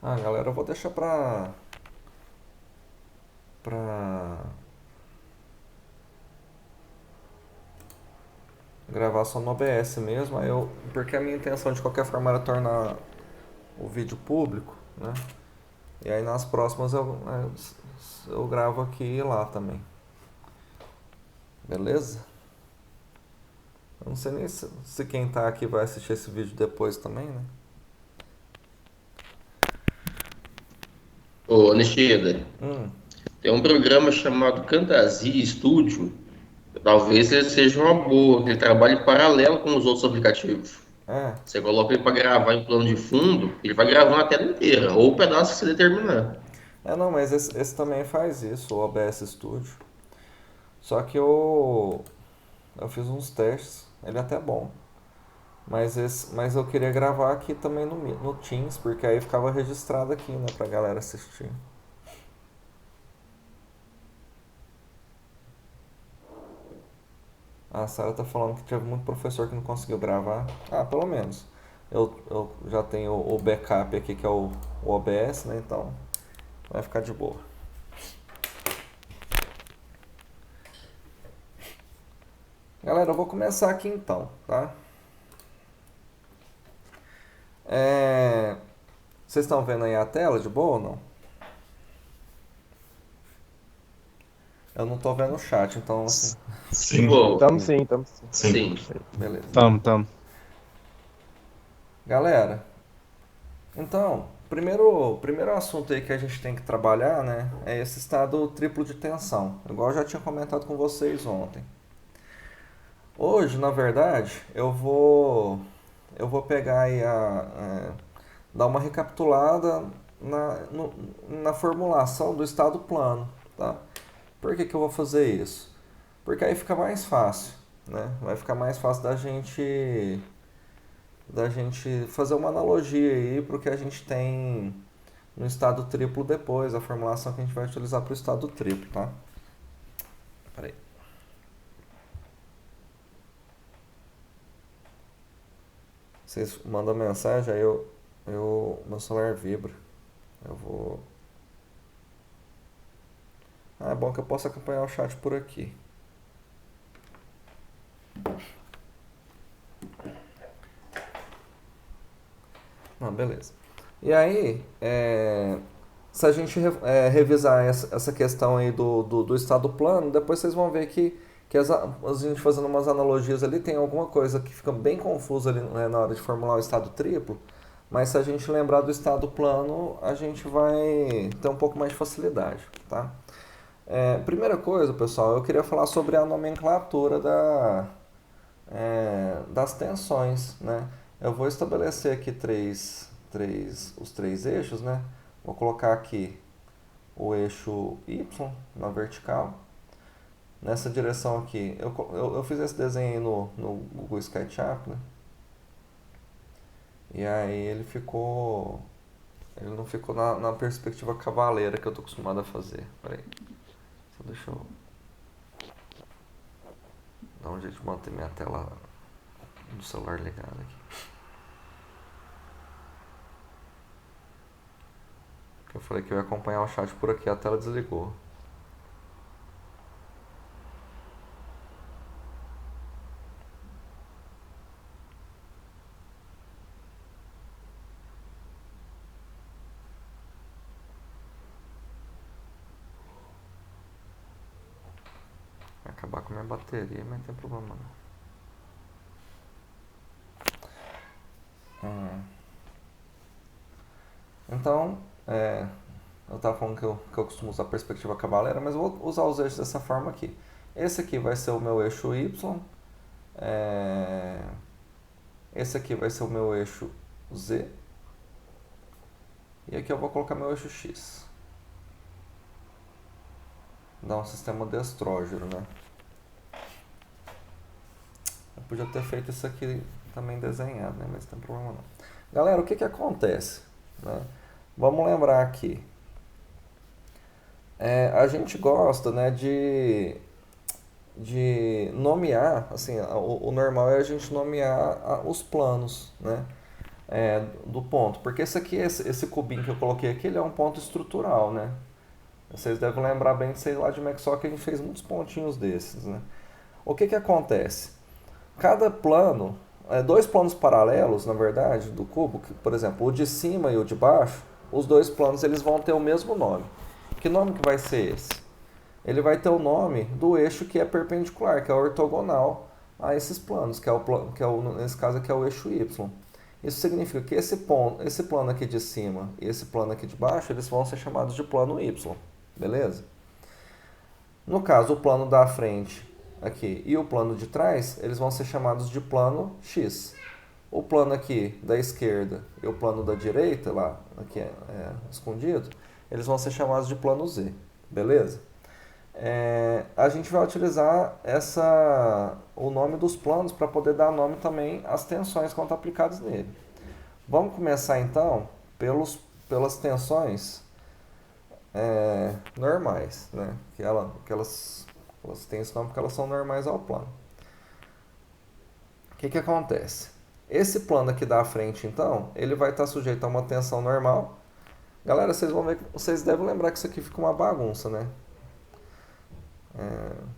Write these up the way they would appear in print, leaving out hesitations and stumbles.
Ah, galera, eu vou deixar pra gravar só no OBS mesmo, porque a minha intenção de qualquer forma era tornar o vídeo público, né? E aí nas próximas eu gravo aqui e lá também, beleza? Eu não sei nem se quem tá aqui vai assistir esse vídeo depois também, né? Ô, Anchieta, Hum, tem um programa chamado Camtasia Studio. Talvez ele seja uma boa, que ele trabalhe paralelo com os outros aplicativos. é. Você coloca ele para gravar em plano de fundo, ele vai gravando a tela inteira, ou o pedaço que você determinar. É, não, mas esse também faz isso, o OBS Studio. Só que eu fiz uns testes, ele é até bom. Mas eu queria gravar aqui também no Teams, porque aí ficava registrado aqui, né, pra galera assistir. A Sarah tá falando que teve muito professor que não conseguiu gravar. Ah, pelo menos. Eu já tenho o backup aqui, que é o OBS, né, então vai ficar de boa. Galera, eu vou começar aqui então, tá? É... Vocês estão vendo aí a tela de boa ou não? Eu não tô vendo o chat, então assim, De Sim, boa, Tamo sim. sim. sim. beleza. Tamo. Galera, então, primeiro assunto aí que a gente tem que trabalhar, né, é esse estado triplo de tensão, igual eu já tinha comentado com vocês ontem. Hoje, na verdade, eu vou pegar aí dar uma recapitulada na formulação do estado plano, tá? Por que que eu vou fazer isso? Porque aí fica mais fácil, né? Vai ficar mais fácil da gente fazer uma analogia aí para o que a gente tem no estado triplo depois, a formulação que a gente vai utilizar para o estado triplo, tá? Peraí. Vocês mandam mensagem, aí meu celular vibra. Eu vou. Ah, é bom que eu posso acompanhar o chat por aqui. Ah, beleza. E aí, se a gente revisar essa questão aí do estado plano, depois vocês vão ver que a gente fazendo umas analogias ali, tem alguma coisa que fica bem confusa ali, né, na hora de formular o estado triplo, mas se a gente lembrar do estado plano, a gente vai ter um pouco mais de facilidade, tá? Primeira coisa, pessoal, eu queria falar sobre a nomenclatura das tensões, né? Eu vou estabelecer aqui os três eixos, né? Vou colocar aqui o eixo Y na vertical. Nessa direção aqui, eu fiz esse desenho aí no Google SketchUp, né? E aí ele não ficou na perspectiva cavaleira que eu tô acostumado a fazer. Peraí, só deixa eu dar um jeito de manter minha tela do celular ligada aqui. Eu falei que eu ia acompanhar o chat por aqui, a tela desligou. Vai acabar com a minha bateria, mas não tem problema não. Então, eu estava falando que eu costumo usar a perspectiva cavaleira, mas eu vou usar os eixos dessa forma aqui. Esse aqui vai ser o meu eixo Y, é, esse aqui vai ser o meu eixo Z, e aqui eu vou colocar meu eixo X. Dá um sistema destrógero, né? Eu podia ter feito isso aqui também desenhado, né? Mas não tem problema não. Galera, o que que acontece? Né? Vamos lembrar aqui. A gente gosta, né, de nomear, assim, o normal é a gente nomear os planos, né? do ponto. Porque esse aqui, esse cubinho que eu coloquei aqui, ele é um ponto estrutural, né? Vocês devem lembrar bem de sei lá de Maxwell que a gente fez muitos pontinhos desses, né? O que que acontece? Cada plano, dois planos paralelos, na verdade, do cubo, que, por exemplo, o de cima e o de baixo, os dois planos eles vão ter o mesmo nome. Que nome que vai ser esse? Ele vai ter o nome do eixo que é perpendicular, que é ortogonal a esses planos, nesse caso aqui é o eixo Y. Isso significa que esse plano aqui de cima e esse plano aqui de baixo, eles vão ser chamados de plano Y, beleza? No caso, o plano da frente aqui e o plano de trás, eles vão ser chamados de plano X. O plano aqui da esquerda e o plano da direita, lá, aqui escondido, eles vão ser chamados de plano Z, beleza? A gente vai utilizar o nome dos planos para poder dar nome também às tensões quando aplicadas nele. Vamos começar então pelas tensões normais, né? Que elas têm esse nome porque elas são normais ao plano. O que acontece? Esse plano aqui da frente, então, ele vai estar sujeito a uma tensão normal. Galera, vocês devem lembrar que isso aqui fica uma bagunça, né?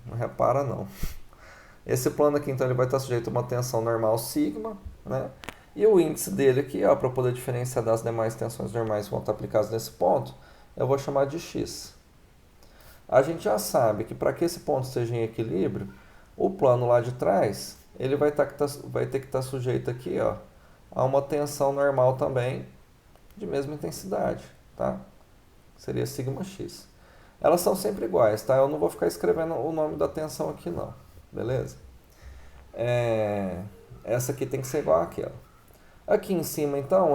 Não repara não. Esse plano aqui, então, ele vai estar sujeito a uma tensão normal sigma, né? E o índice dele aqui, para poder diferenciar das demais tensões normais que vão estar aplicadas nesse ponto, eu vou chamar de x. A gente já sabe que para que esse ponto esteja em equilíbrio, o plano lá de trás, ele vai ter que estar sujeito aqui, a uma tensão normal também, de mesma intensidade, tá? Seria sigma x. Elas são sempre iguais, tá? Eu não vou ficar escrevendo o nome da tensão aqui não, beleza? Essa aqui tem que ser igual àquela. Aqui em cima, então,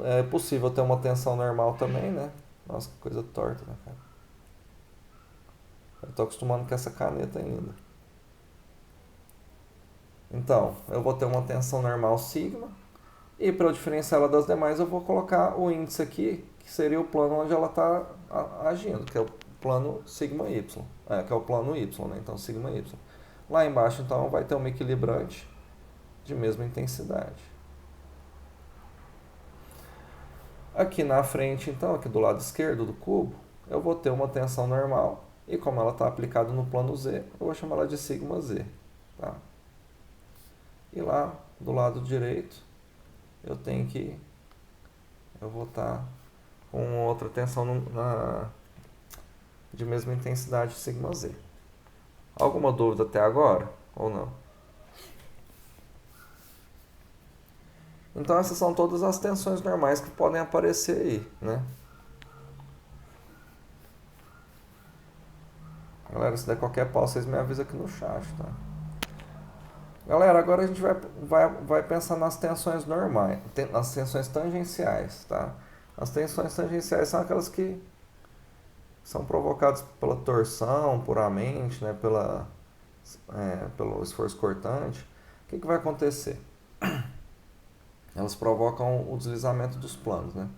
é possível ter uma tensão normal também, né? Nossa, que coisa torta, né, cara? Eu tô acostumando com essa caneta ainda. Então, eu vou ter uma tensão normal sigma. E para eu diferenciar ela das demais, eu vou colocar o índice aqui, que seria o plano onde ela está agindo, que é o plano sigma y. Que é o plano y, né? Então, sigma y. Lá embaixo, então, vai ter uma equilibrante de mesma intensidade. Aqui na frente, então, aqui do lado esquerdo do cubo, eu vou ter uma tensão normal. E como ela está aplicada no plano Z, eu vou chamar ela de sigma Z. Tá? E lá do lado direito, eu vou estar com outra tensão de mesma intensidade sigma Z. Alguma dúvida até agora? Ou não? Então essas são todas as tensões normais que podem aparecer aí, né? Galera, se der qualquer pau, vocês me avisam aqui no chat, tá? Galera, agora a gente vai pensar nas tensões normais, nas tensões tangenciais, tá? As tensões tangenciais são aquelas que são provocadas pela torção puramente, né? Pelo esforço cortante. O que vai acontecer? Elas provocam o deslizamento dos planos, né?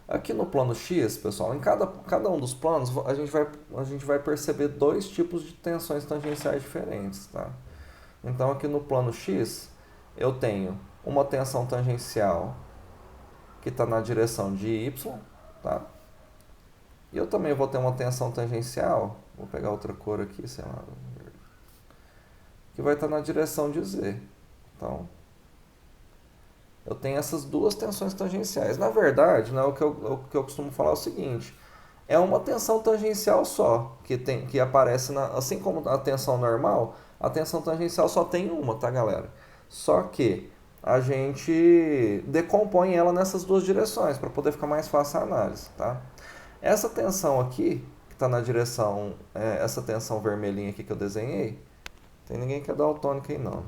Aqui no plano X, pessoal, em cada um dos planos, a gente vai perceber dois tipos de tensões tangenciais diferentes, tá? Então, aqui no plano X, eu tenho uma tensão tangencial que está na direção de Y, tá? E eu também vou ter uma tensão tangencial, vou pegar outra cor aqui, sei lá, que vai estar na direção de Z. Então, eu tenho essas duas tensões tangenciais. Na verdade, né, o que eu costumo falar é o seguinte: é uma tensão tangencial só que aparece assim como a tensão normal, a tensão tangencial só tem uma, tá, galera? Só que a gente decompõe ela nessas duas direções para poder ficar mais fácil a análise, tá? Essa tensão aqui, que está na direção, essa tensão vermelhinha aqui que eu desenhei, tem ninguém que é daltônico aí não.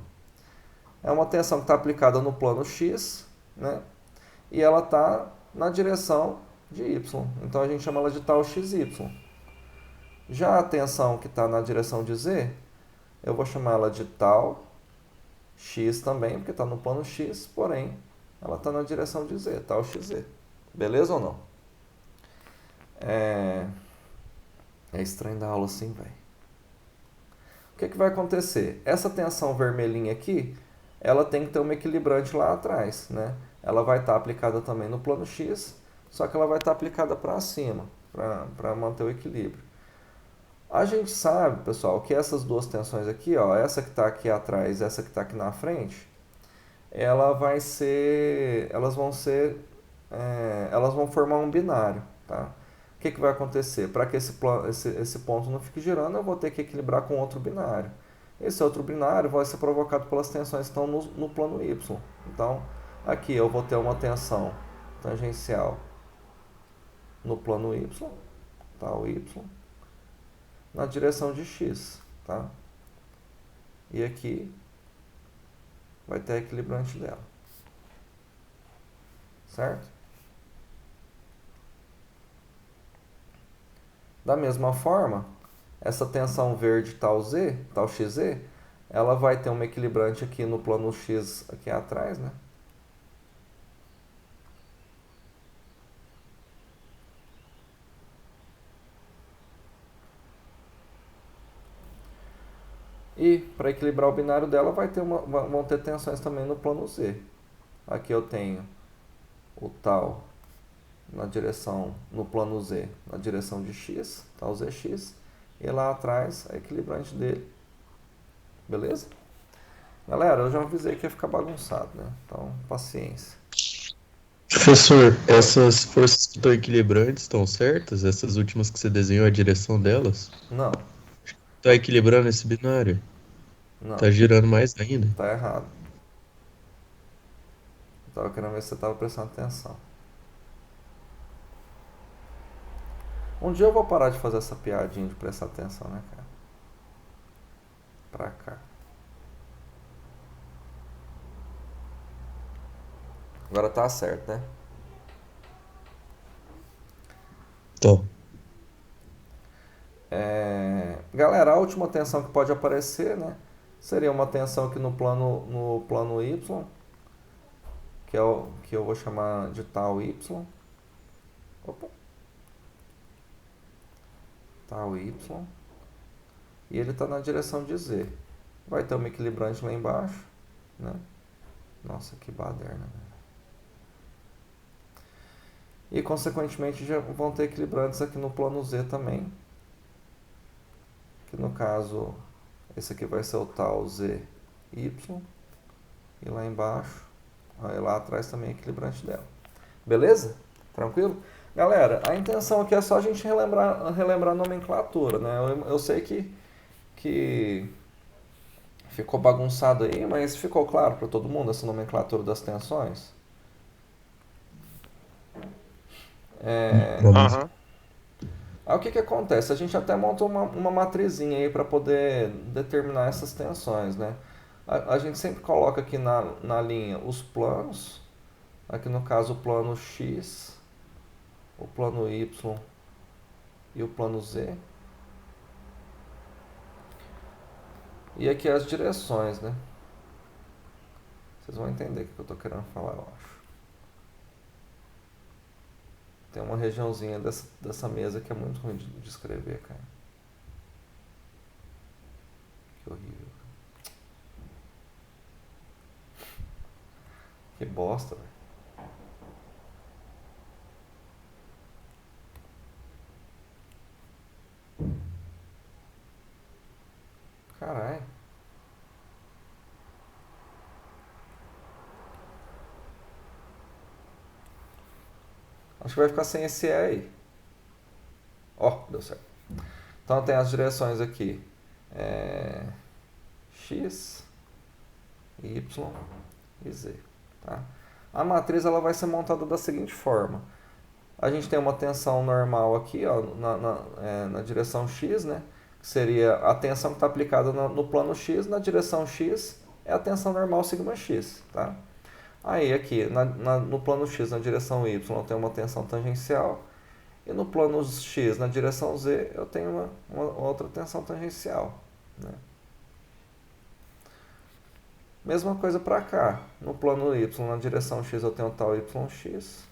É uma tensão que está aplicada no plano X, né? E ela está na direção de Y. Então a gente chama ela de tal XY. Já a tensão que está na direção de Z, eu vou chamar ela de tal X também, porque está no plano X, porém ela está na direção de Z, tal XZ. Beleza ou não? É estranho dar aula assim, velho. O que vai acontecer? Essa tensão vermelhinha aqui, ela tem que ter uma equilibrante lá atrás, né? ela vai estar aplicada também no plano X, só que ela vai estar aplicada para cima, para manter o equilíbrio. A gente sabe, pessoal, que essas duas tensões aqui, ó, essa que está aqui atrás e essa que está aqui na frente, elas vão formar um binário, tá? O que vai acontecer? Para que esse ponto não fique girando, eu vou ter que equilibrar com outro binário. Esse outro binário vai ser provocado pelas tensões que estão no plano Y. Então, aqui eu vou ter uma tensão tangencial no plano Y, tal Y, na direção de X, tá? E aqui vai ter a equilibrante dela, certo? Da mesma forma, essa tensão verde tal Z, tal XZ, ela vai ter uma equilibrante aqui no plano X aqui atrás, né? E para equilibrar o binário dela vão ter tensões também no plano Z. Aqui eu tenho o tal no plano Z, na direção de X, tal ZX, e lá atrás a equilibrante dele. Beleza? Galera, eu já avisei que ia ficar bagunçado, né? Então, paciência. Professor, Oi. essas forças que estão equilibrantes estão certas? Essas últimas que você desenhou, a direção delas? Não, Tá equilibrando esse binário? não, Tá girando mais ainda? tá errado. Eu tava querendo ver se você tava prestando atenção. Um dia eu vou parar de fazer essa piadinha de prestar atenção, né, cara? Pra cá. Agora tá certo, né? Então, Galera, a última tensão que pode aparecer, né? Seria uma tensão aqui no plano Y, que eu vou chamar de tal Y. Opa. Tal Y. E ele está na direção de Z. Vai ter uma equilibrante lá embaixo, né? Nossa, que baderna, né? E consequentemente já vão ter equilibrantes aqui no plano Z também. Que no caso, esse aqui vai ser o tal ZY. E lá embaixo, aí lá atrás também é equilibrante dela. Beleza? Tranquilo? Galera, a intenção aqui é só a gente relembrar a nomenclatura, né? Eu sei que ficou bagunçado aí, mas ficou claro para todo mundo essa nomenclatura das tensões? vamos. Aham. Aí o que acontece? A gente até montou uma matrizinha aí para poder determinar essas tensões, né? A gente sempre coloca aqui na linha os planos, aqui no caso o plano X, o plano Y e o plano Z. E aqui as direções, né? Vocês vão entender o que eu estou querendo falar, eu acho. Tem uma regiãozinha dessa mesa que é muito ruim de escrever, cara. Que horrível. Que bosta, velho. Caralho. Acho que vai ficar sem esse E aí. Ó, deu certo. Então tem as direções aqui. X, Y e Z. Tá? A matriz ela vai ser montada da seguinte forma. A gente tem uma tensão normal aqui, ó, na direção X, né? Que seria a tensão que está aplicada no plano X, na direção X é a tensão normal sigma X, tá? Aí aqui, no plano X, na direção Y, eu tenho uma tensão tangencial, e no plano X, na direção Z, eu tenho uma outra tensão tangencial, né? Mesma coisa para cá, no plano Y, na direção X, eu tenho tal YX,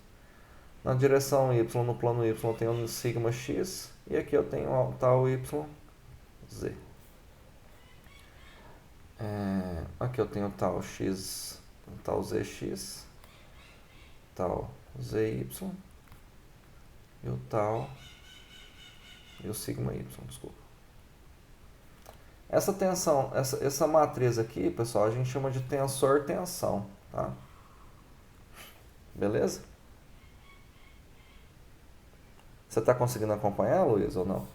na direção Y, no plano Y, eu tenho sigma X, e aqui eu tenho tal YZ. Aqui eu tenho tal X, tal ZX, tal ZY e o tal e o sigma Y, desculpa. Essa tensão, essa matriz aqui, pessoal, a gente chama de tensor-tensão, tá? Beleza? Você está conseguindo acompanhar, Luiz, ou não?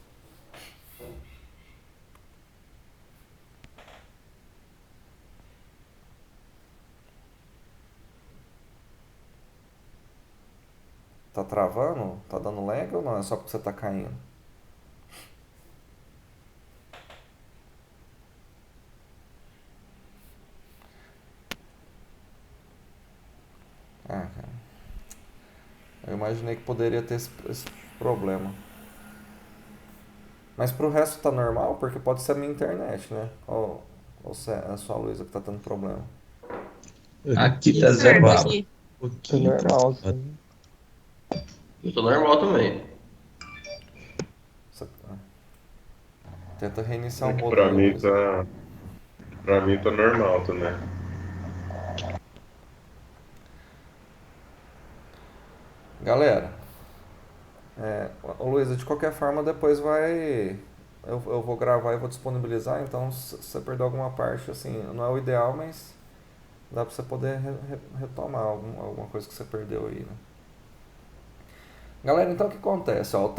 Tá travando? Tá dando lag ou não? É só porque você tá caindo? Ah, cara. Eu imaginei que poderia ter esse problema. Mas pro resto tá normal? Porque pode ser a minha internet, né? Ou se é a sua Luísa que tá tendo problema. Aqui Tudo tá zero certo bala. aqui. Um É pouquinho normal, travado. sim. Eu tô normal também. Você- Tenta reiniciar o É que modem pra aí, mim Luísa. tá, pra mim tá normal também. Galera, ô Luísa, de qualquer forma depois vai. Eu vou gravar e vou disponibilizar, então se você perder alguma parte, assim, não é o ideal, mas dá pra você poder retomar alguma coisa que você perdeu aí, né? Galera, então o que acontece? Ó,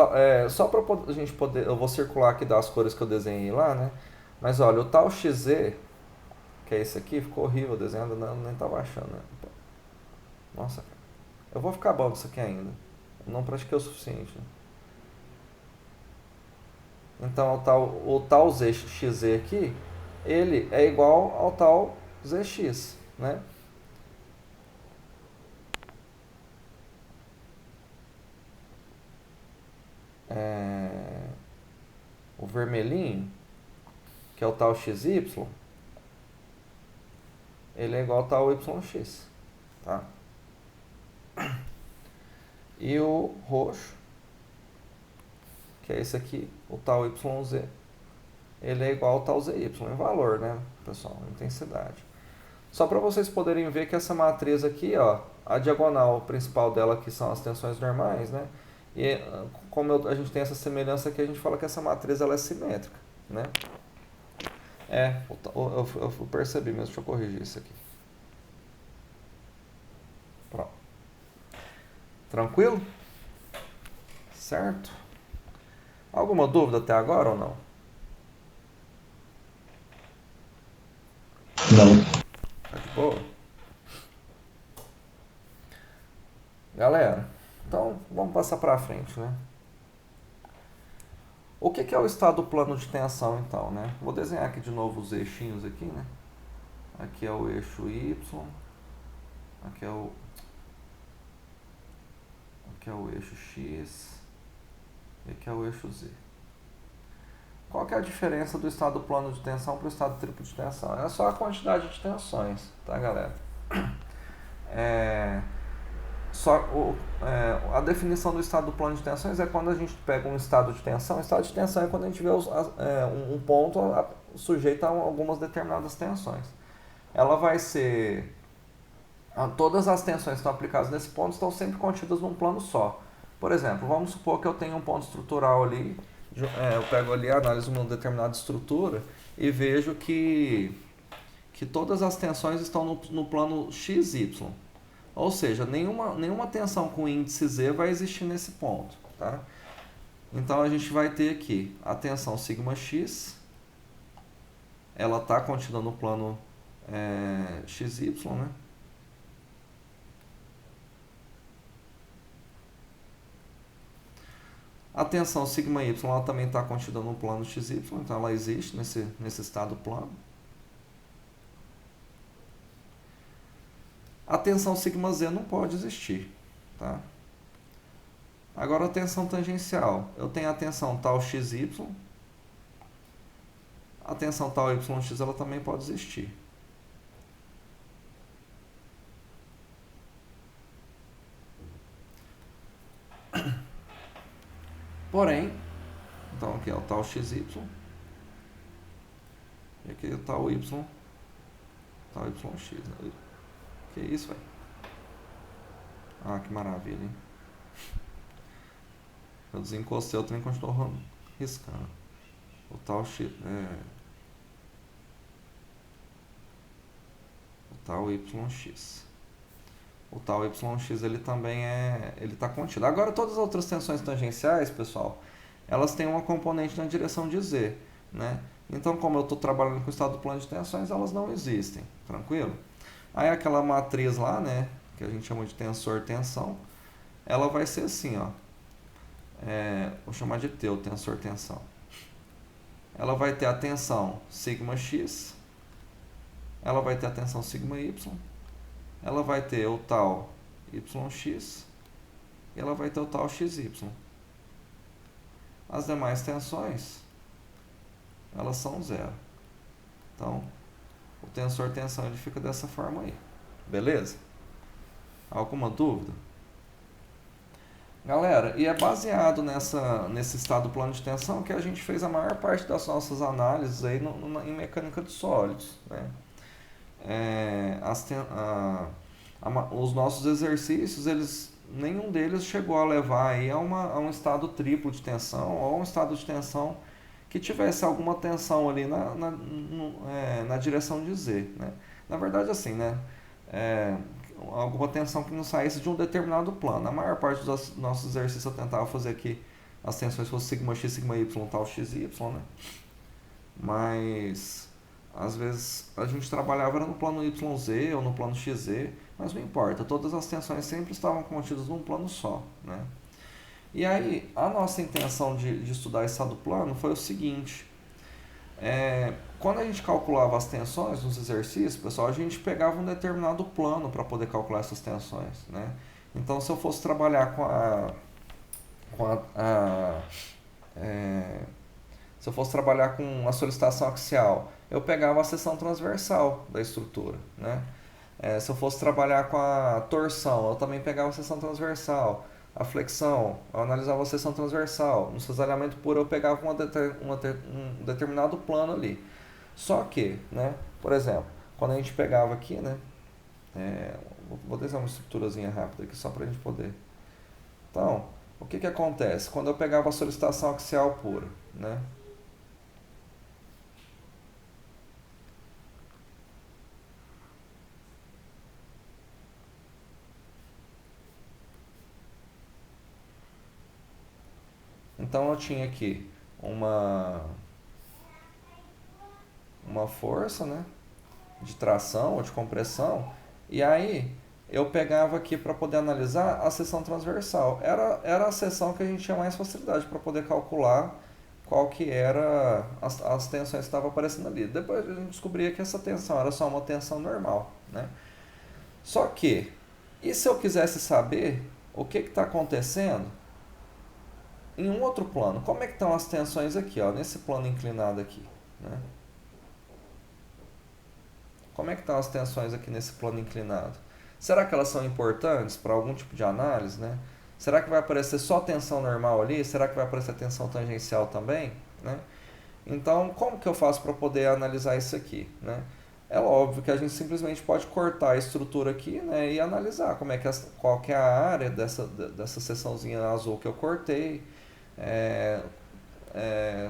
só para a gente poder. Eu vou circular aqui das cores que eu desenhei lá, né? Mas olha, o tal XZ, que é esse aqui, ficou horrível desenhando, nem tava achando, né? Nossa, cara. Eu vou ficar bom disso aqui ainda. Eu não pratiquei o suficiente, né? Então o tal XZ aqui, ele é igual ao tal ZX, né? É, o vermelhinho, que é o tal XY, ele é igual ao tal YX, tá? E o roxo, que é esse aqui, o tal YZ, ele é igual ao tal ZY em valor, né, pessoal? Intensidade. Só para vocês poderem ver que essa matriz aqui, ó, a diagonal principal dela aqui são as tensões normais, né? E como a gente tem essa semelhança aqui, a gente fala que essa matriz ela é simétrica, né? Eu percebi mesmo, deixa eu corrigir isso aqui. Pronto. Tranquilo? Certo? Alguma dúvida até agora ou não? Não. Tá de boa? Galera, então vamos passar para frente, né? O que é o estado plano de tensão, então, né? Vou desenhar aqui de novo os eixinhos aqui, né? Aqui é o eixo Y, aqui é o eixo X e aqui é o eixo Z. Qual que é a diferença do estado plano de tensão para o estado triplo de tensão? É só a quantidade de tensões, tá, galera? A definição do estado plano de tensões é quando a gente pega um estado de tensão. O estado de tensão é quando a gente vê um ponto sujeito a algumas determinadas tensões. Ela vai ser... Todas as tensões que estão aplicadas nesse ponto estão sempre contidas num plano só. Por exemplo, vamos supor que eu tenho um ponto estrutural ali, eu pego ali, analiso uma determinada estrutura e vejo que todas as tensões estão no plano XY. Ou seja, nenhuma tensão com índice Z vai existir nesse ponto, tá? Então a gente vai ter aqui a tensão σx, ela está contida no plano XY, né? A tensão σy ela também está contida no plano XY, então ela existe nesse estado plano. A tensão σz não pode existir, tá? Agora a tensão tangencial. Eu tenho a tensão tal xy, a tensão tal yx ela também pode existir. Porém, então aqui é o tal xy e aqui é o tal y, tal yx. Que isso, velho? Ah, que maravilha, hein? Eu desencostei, o trem continuou riscando. O tal X, o tal YX. O tal YX ele também ele está contido. Agora todas as outras tensões tangenciais, pessoal, elas têm uma componente na direção de Z, né? Então, como eu estou trabalhando com o estado plano de tensões, elas não existem, tranquilo? Aí aquela matriz lá, né, que a gente chama de tensor-tensão, ela vai ser assim, ó. Vou chamar de T, o tensor-tensão. Ela vai ter a tensão sigma x, ela vai ter a tensão sigma y, ela vai ter o tal YX e ela vai ter o tal XY. As demais tensões, elas são zero. Então, o tensor tensão ele fica dessa forma aí. Beleza? Alguma dúvida? Galera, e é baseado nesse estado plano de tensão que a gente fez a maior parte das nossas análises aí em mecânica de sólidos, né? Os nossos exercícios, nenhum deles chegou a levar aí a um estado triplo de tensão ou um estado de tensão que tivesse alguma tensão ali na direção de Z, né? Na verdade, assim, né? Alguma tensão que não saísse de um determinado plano. A maior parte dos nossos exercícios eu tentava fazer aqui as tensões fossem sigma x, sigma y, tal xy, né? Mas às vezes a gente trabalhava no plano YZ ou no plano XZ, mas não importa, todas as tensões sempre estavam contidas num plano só, né? E aí, a nossa intenção de estudar esse estado plano foi o seguinte: quando a gente calculava as tensões nos exercícios, pessoal, a gente pegava um determinado plano para poder calcular essas tensões, né? Então, se eu fosse trabalhar se eu fosse trabalhar com a solicitação axial, eu pegava a seção transversal da estrutura, né? Se eu fosse trabalhar com a torção, eu também pegava a seção transversal. A flexão, eu analisava a seção transversal. No cisalhamento puro, eu pegava um determinado plano ali. Só que, né, por exemplo, quando a gente pegava aqui, né, vou desenhar uma estruturazinha rápida aqui só para a gente poder. Então, o que acontece? Quando eu pegava a solicitação axial pura, né, então eu tinha aqui uma força, né, de tração ou de compressão, e aí eu pegava aqui para poder analisar a seção transversal. Era a seção que a gente tinha mais facilidade para poder calcular qual que era as tensões que estavam aparecendo ali. Depois a gente descobria que essa tensão era só uma tensão normal, né? Só que, e se eu quisesse saber o que está acontecendo em um outro plano? Como é que estão as tensões aqui, ó, nesse plano inclinado aqui, né? Como é que estão as tensões aqui nesse plano inclinado? Será que elas são importantes para algum tipo de análise, né? Será que vai aparecer só tensão normal ali? Será que vai aparecer tensão tangencial também, né? Então, como que eu faço para poder analisar isso aqui, né? É óbvio que a gente simplesmente pode cortar a estrutura aqui, né, e analisar qual que é a área dessa seçãozinha azul que eu cortei,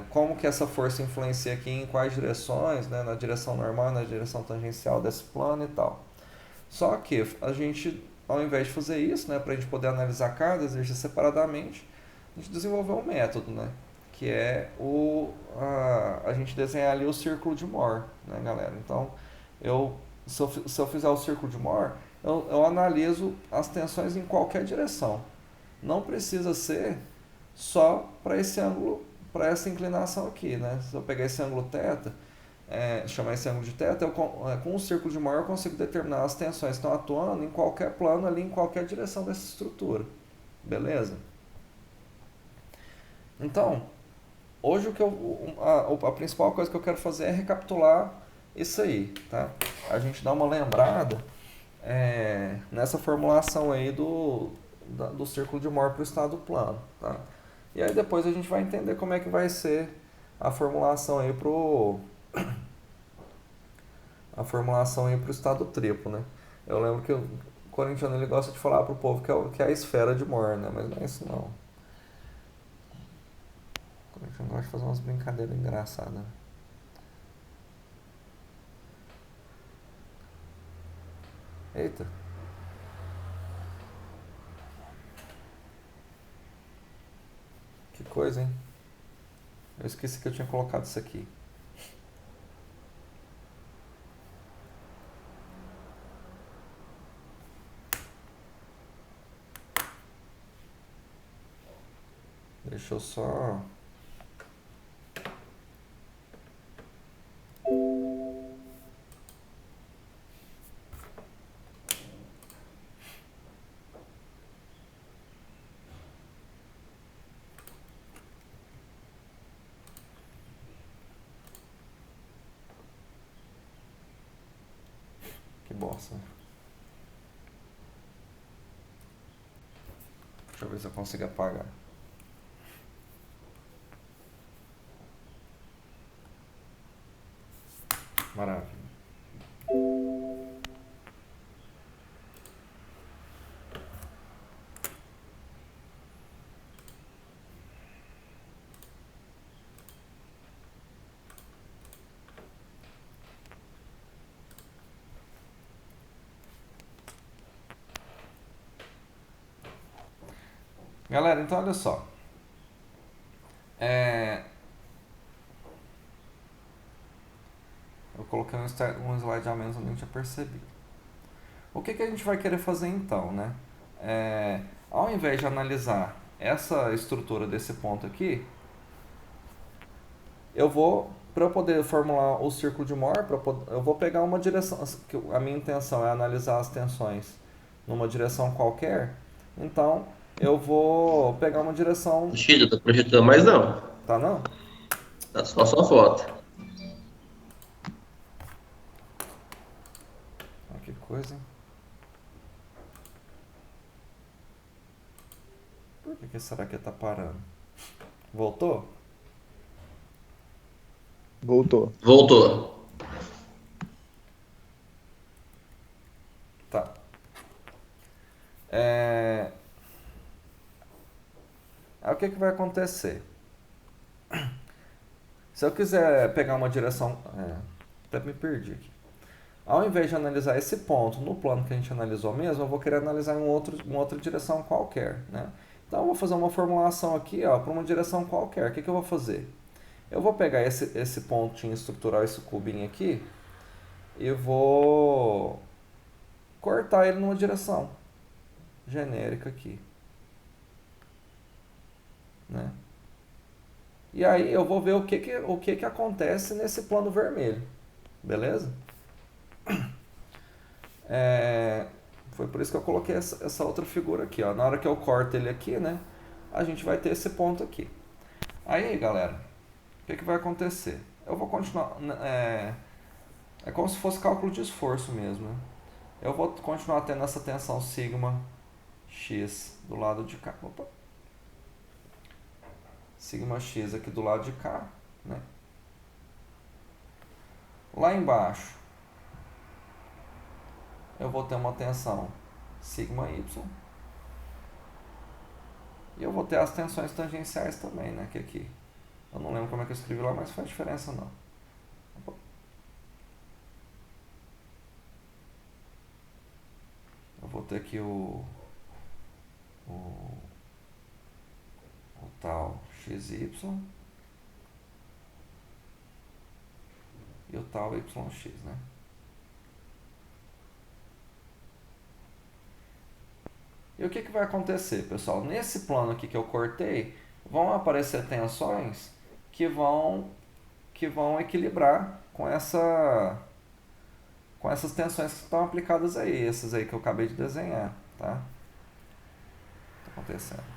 como que essa força influencia aqui em quais direções, né, na direção normal, na direção tangencial desse plano e tal. Só que a gente, ao invés de fazer isso, né, para a gente poder analisar cada exercício separadamente, a gente desenvolveu um método, né, que é a gente desenhar ali o círculo de Mohr, né, galera? Então, se eu fizer o círculo de Mohr, eu analiso as tensões em qualquer direção. Não precisa ser só para esse ângulo, para essa inclinação aqui, né? Se eu pegar esse ângulo θ, chamar esse ângulo de θ, com o círculo de Mohr eu consigo determinar as tensões que estão atuando em qualquer plano ali, em qualquer direção dessa estrutura. Beleza? Então, hoje a principal coisa que eu quero fazer é recapitular isso aí, tá? A gente dá uma lembrada nessa formulação aí do círculo de Mohr para o estado plano, tá? E aí depois a gente vai entender como é que vai ser a formulação aí pro estado triplo, né? Eu lembro que corintiano ele gosta de falar pro povo que é a esfera de Moore, né? Mas não é isso não. O corintiano gosta de fazer umas brincadeiras engraçadas, né? Eita. Que coisa, hein? Eu esqueci que eu tinha colocado isso aqui. Deixa eu só... Que bosta. Deixa eu ver se eu consigo apagar. Maravilha. Galera, então olha só. Eu coloquei um slide a menos, eu nem tinha percebido. O que a gente vai querer fazer então, né? Ao invés de analisar essa estrutura desse ponto aqui, para eu poder formular o círculo de Moore, eu vou pegar uma direção. A minha intenção é analisar as tensões numa direção qualquer, então eu vou pegar uma direção. Chile, tô projetando mais não. Tá não? Tá só sua foto. Ah, que coisa, hein? Por que será que tá parando? Voltou? Voltou. Voltou. Tá. Aí o que vai acontecer? Se eu quiser pegar uma direção... até me perdi aqui. Ao invés de analisar esse ponto no plano que a gente analisou mesmo, eu vou querer analisar uma outra direção qualquer, né? Então eu vou fazer uma formulação aqui para uma direção qualquer. O que eu vou fazer? Eu vou pegar esse pontinho estrutural, esse cubinho aqui, e vou cortar ele numa direção genérica aqui, né? E aí eu vou ver o que acontece nesse plano vermelho, beleza? Foi por isso que eu coloquei essa outra figura aqui, ó. Na hora que eu corto ele aqui, né, a gente vai ter esse ponto aqui. Aí, galera, o que vai acontecer? Eu vou continuar... É como se fosse cálculo de esforço mesmo, né? Eu vou continuar tendo essa tensão sigma x do lado de cá. Opa. Sigma x aqui do lado de cá, né? Lá embaixo, eu vou ter uma tensão sigma y. E eu vou ter as tensões tangenciais também, né? Que aqui. Eu não lembro como é que eu escrevi lá, mas faz diferença não. Eu vou ter aqui o tal xy e o tal yx, né? E o que vai acontecer, pessoal? Nesse plano aqui que eu cortei, vão aparecer tensões que vão equilibrar com essas tensões que estão aplicadas aí, essas aí que eu acabei de desenhar, tá? Tá acontecendo.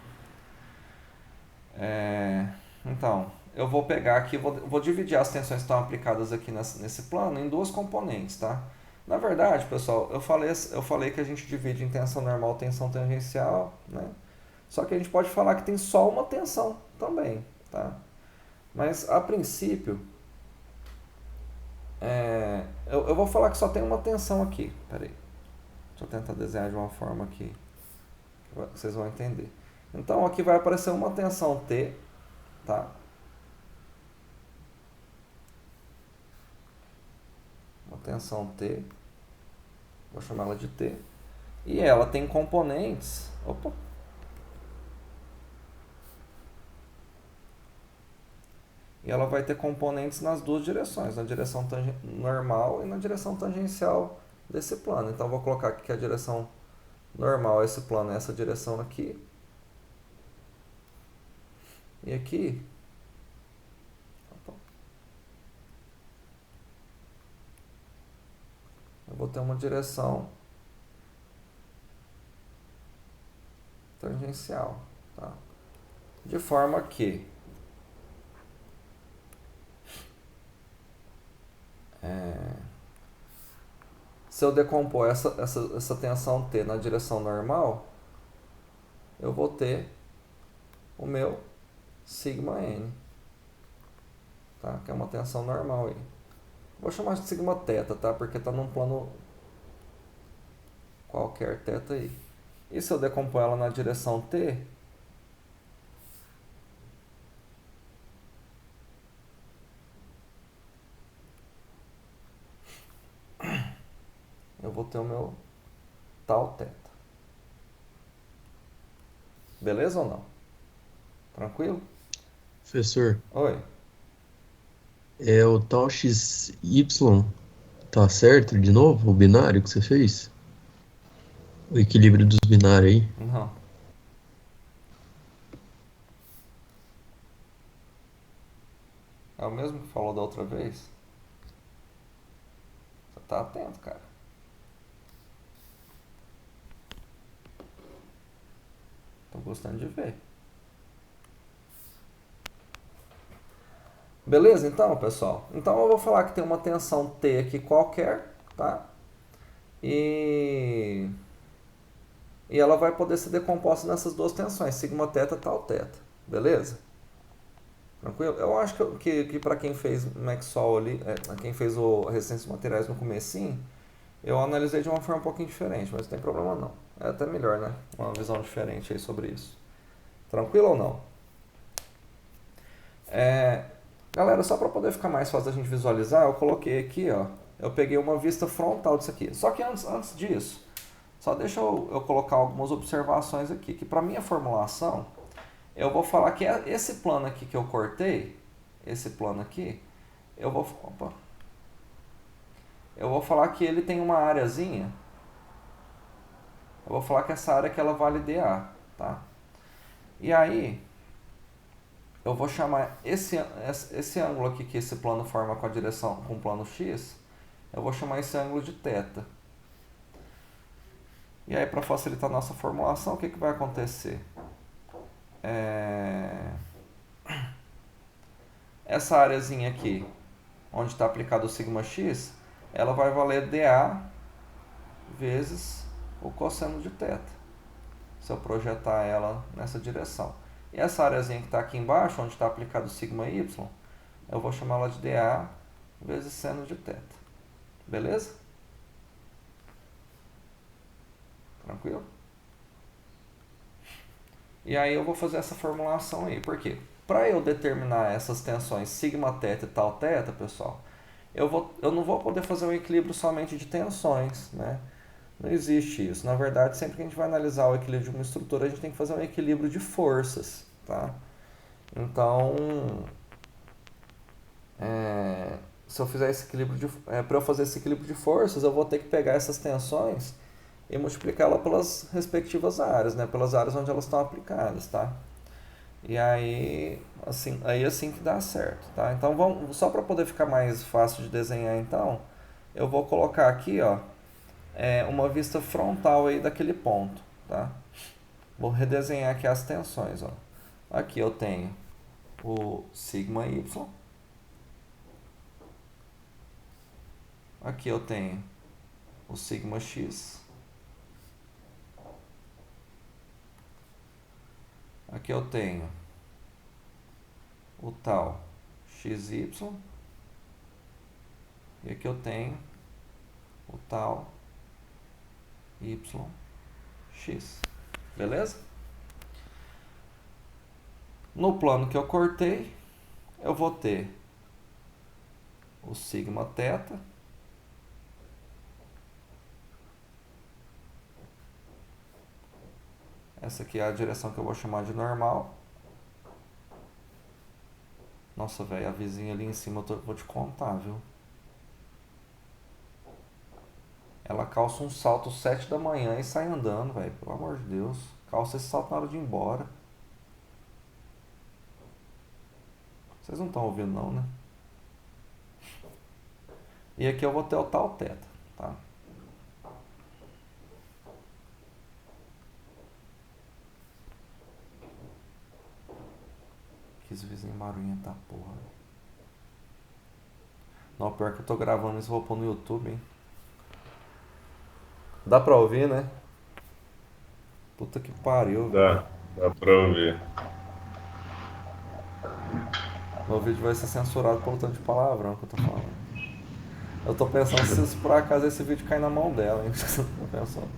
Então, eu vou pegar aqui, vou dividir as tensões que estão aplicadas aqui nesse plano em duas componentes, tá? Na verdade, pessoal, eu falei que a gente divide em tensão normal e tensão tangencial, né? Só que a gente pode falar que tem só uma tensão também, tá? Mas, a princípio, eu vou falar que só tem uma tensão aqui. Peraí. Deixa eu tentar desenhar de uma forma que vocês vão entender. Então aqui vai aparecer uma tensão T, tá? Uma tensão T, vou chamar ela de T. E ela tem componentes. Opa! E ela vai ter componentes nas duas direções, na direção normal e na direção tangencial desse plano. Então eu vou colocar aqui que a direção normal esse plano é essa direção aqui. E aqui, opa, eu vou ter uma direção tangencial, tá? De forma que se eu decompor essa tensão T na direção normal, eu vou ter o meu sigma n, tá? Que é uma tensão normal aí. Vou chamar de sigma θ, tá? Porque está num plano qualquer θ aí. E se eu decompor ela na direção T, eu vou ter o meu tal θ. Beleza ou não? Tranquilo? Professor, Oi. é o tal XY, tá certo de novo? O binário que você fez? O equilíbrio dos binários aí? Não. É o mesmo que falou da outra vez? Você tá atento, cara. Tô gostando de ver. Beleza, então, pessoal? Então eu vou falar que tem uma tensão T aqui qualquer, tá? E ela vai poder ser decomposta nessas duas tensões, sigma θ, tal θ. Beleza? Tranquilo? Eu acho que para quem fez Maxwell ali, quem fez o resistência dos materiais no comecinho, eu analisei de uma forma um pouquinho diferente, mas não tem problema não. É até melhor, né? Uma visão diferente aí sobre isso. Tranquilo ou não? Galera, só para poder ficar mais fácil da gente visualizar, eu coloquei aqui, ó. Eu peguei uma vista frontal disso aqui. Só que antes disso, só deixa eu colocar algumas observações aqui. Que para minha formulação, eu vou falar que esse plano aqui que eu cortei, esse plano aqui, eu vou falar que ele tem uma areazinha. Eu vou falar que essa área que ela vale dA, tá? E aí, eu vou chamar esse ângulo aqui que esse plano forma com a direção com o plano x, eu vou chamar esse ângulo de θ. E aí, para facilitar a nossa formulação, o que vai acontecer? Essa areazinha aqui, onde está aplicado o sigma x, ela vai valer dA vezes o cosseno de θ, se eu projetar ela nessa direção. E essa areazinha que está aqui embaixo, onde está aplicado o sigma y, eu vou chamar ela de dA vezes seno de θ. Beleza? Tranquilo? E aí eu vou fazer essa formulação aí. Por quê? Para eu determinar essas tensões sigma θ e tal θ, pessoal, eu não vou poder fazer um equilíbrio somente de tensões, né? Não existe isso. Na verdade, sempre que a gente vai analisar o equilíbrio de uma estrutura, a gente tem que fazer um equilíbrio de forças, tá? Então, se eu fizer esse equilíbrio para eu fazer esse equilíbrio de forças, eu vou ter que pegar essas tensões e multiplicá-la pelas respectivas áreas, né? Pelas áreas onde elas estão aplicadas, tá? E aí assim que dá certo, tá? Então só para poder ficar mais fácil de desenhar, então, eu vou colocar aqui, ó, uma vista frontal aí daquele ponto, tá? Vou redesenhar aqui as tensões, ó. Aqui eu tenho o sigma y. Aqui eu tenho o sigma x. Aqui eu tenho o tal xy. E aqui eu tenho o tal y, x. Beleza? No plano que eu cortei, eu vou ter o sigma θ essa aqui é a direção que eu vou chamar de normal. Nossa, velho, a vizinha ali em cima eu vou te contar, viu? Ela calça um salto 7 da manhã e sai andando, velho. Pelo amor de Deus. Calça esse salto na hora de ir embora. Vocês não estão ouvindo não, né? E aqui eu vou ter o tal θ, tá? Que esse vizinho barulhento da porra. Não, pior que eu tô gravando isso, vou pôr no YouTube, hein? Dá pra ouvir, né? Puta que pariu, velho. Dá pra ouvir. Meu vídeo vai ser censurado pelo tanto de palavrão que eu tô falando. Eu tô pensando se por acaso esse vídeo cair na mão dela, hein? Tô pensando.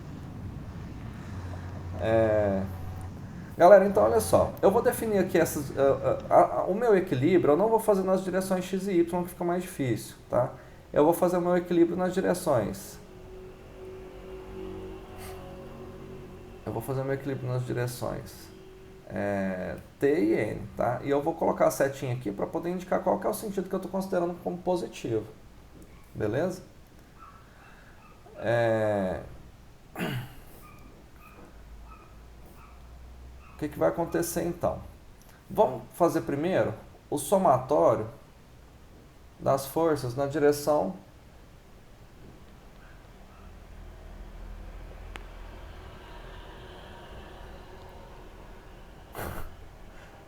Galera, então olha só. Eu vou definir aqui o meu equilíbrio, eu não vou fazer nas direções x e y, que fica mais difícil, tá? Eu vou fazer o meu equilíbrio nas direções. T e N, tá? E eu vou colocar a setinha aqui para poder indicar qual que é o sentido que eu estou considerando como positivo. Beleza? O que vai acontecer então? Vamos fazer primeiro o somatório das forças na direção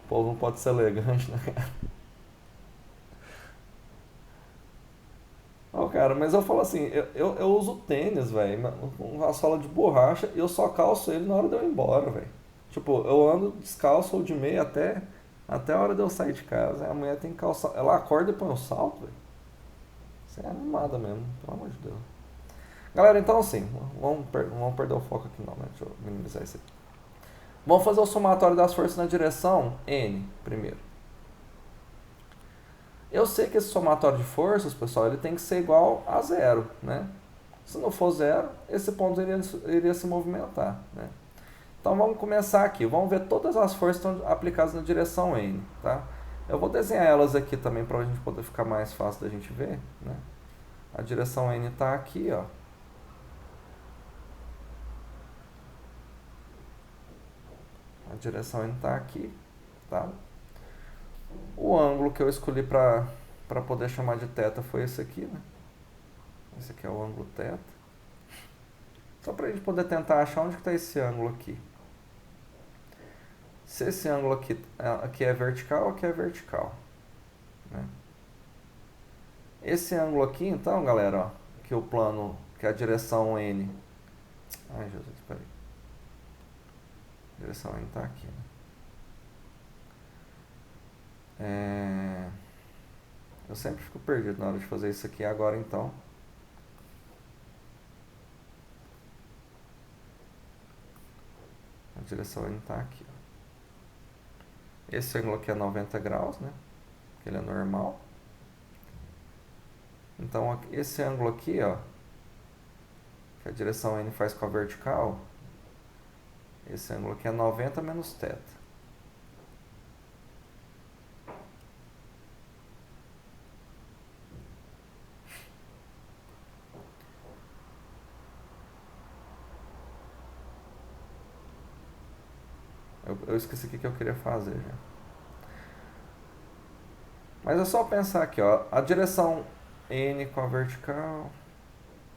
o povo não pode ser elegante, né? Não, cara, mas eu falo assim, eu uso tênis, velho, com uma sola de borracha e eu só calço ele na hora de eu ir embora, velho. Tipo, eu ando descalço ou de meia até a hora de eu sair de casa. A mulher tem que calçar. Ela acorda e põe um salto, velho. Isso é animada mesmo, pelo amor de Deus. Galera, então assim, vamos perder o foco aqui não, né? Deixa eu minimizar isso aqui. Vamos fazer o somatório das forças na direção N primeiro. Eu sei que esse somatório de forças, pessoal, ele tem que ser igual a zero, né? Se não for zero, esse ponto iria se movimentar, né? Então vamos começar aqui, vamos ver todas as forças que estão aplicadas na direção N, tá? Eu vou desenhar elas aqui também para a gente poder ficar mais fácil da gente ver, né? A direção N está aqui, ó. A direção N está aqui, tá? O ângulo que eu escolhi para poder chamar de θ foi esse aqui, né? Esse aqui é o ângulo θ. Só para a gente poder tentar achar onde está esse ângulo aqui. Se esse ângulo aqui é vertical, aqui é vertical, né? Esse ângulo aqui, então, galera, ó, que o plano, que é a direção N. Ai, Jesus, peraí. A direção N está aqui, né? Eu sempre fico perdido na hora de fazer isso aqui agora, então. A direção N está aqui, ó. Esse ângulo aqui é 90 graus, né? Porque ele é normal. Então, esse ângulo aqui, ó, que a direção N faz com a vertical, esse ângulo aqui é 90 menos θ. Eu esqueci o que eu queria fazer já. Mas é só pensar aqui, ó, a direção N com a vertical.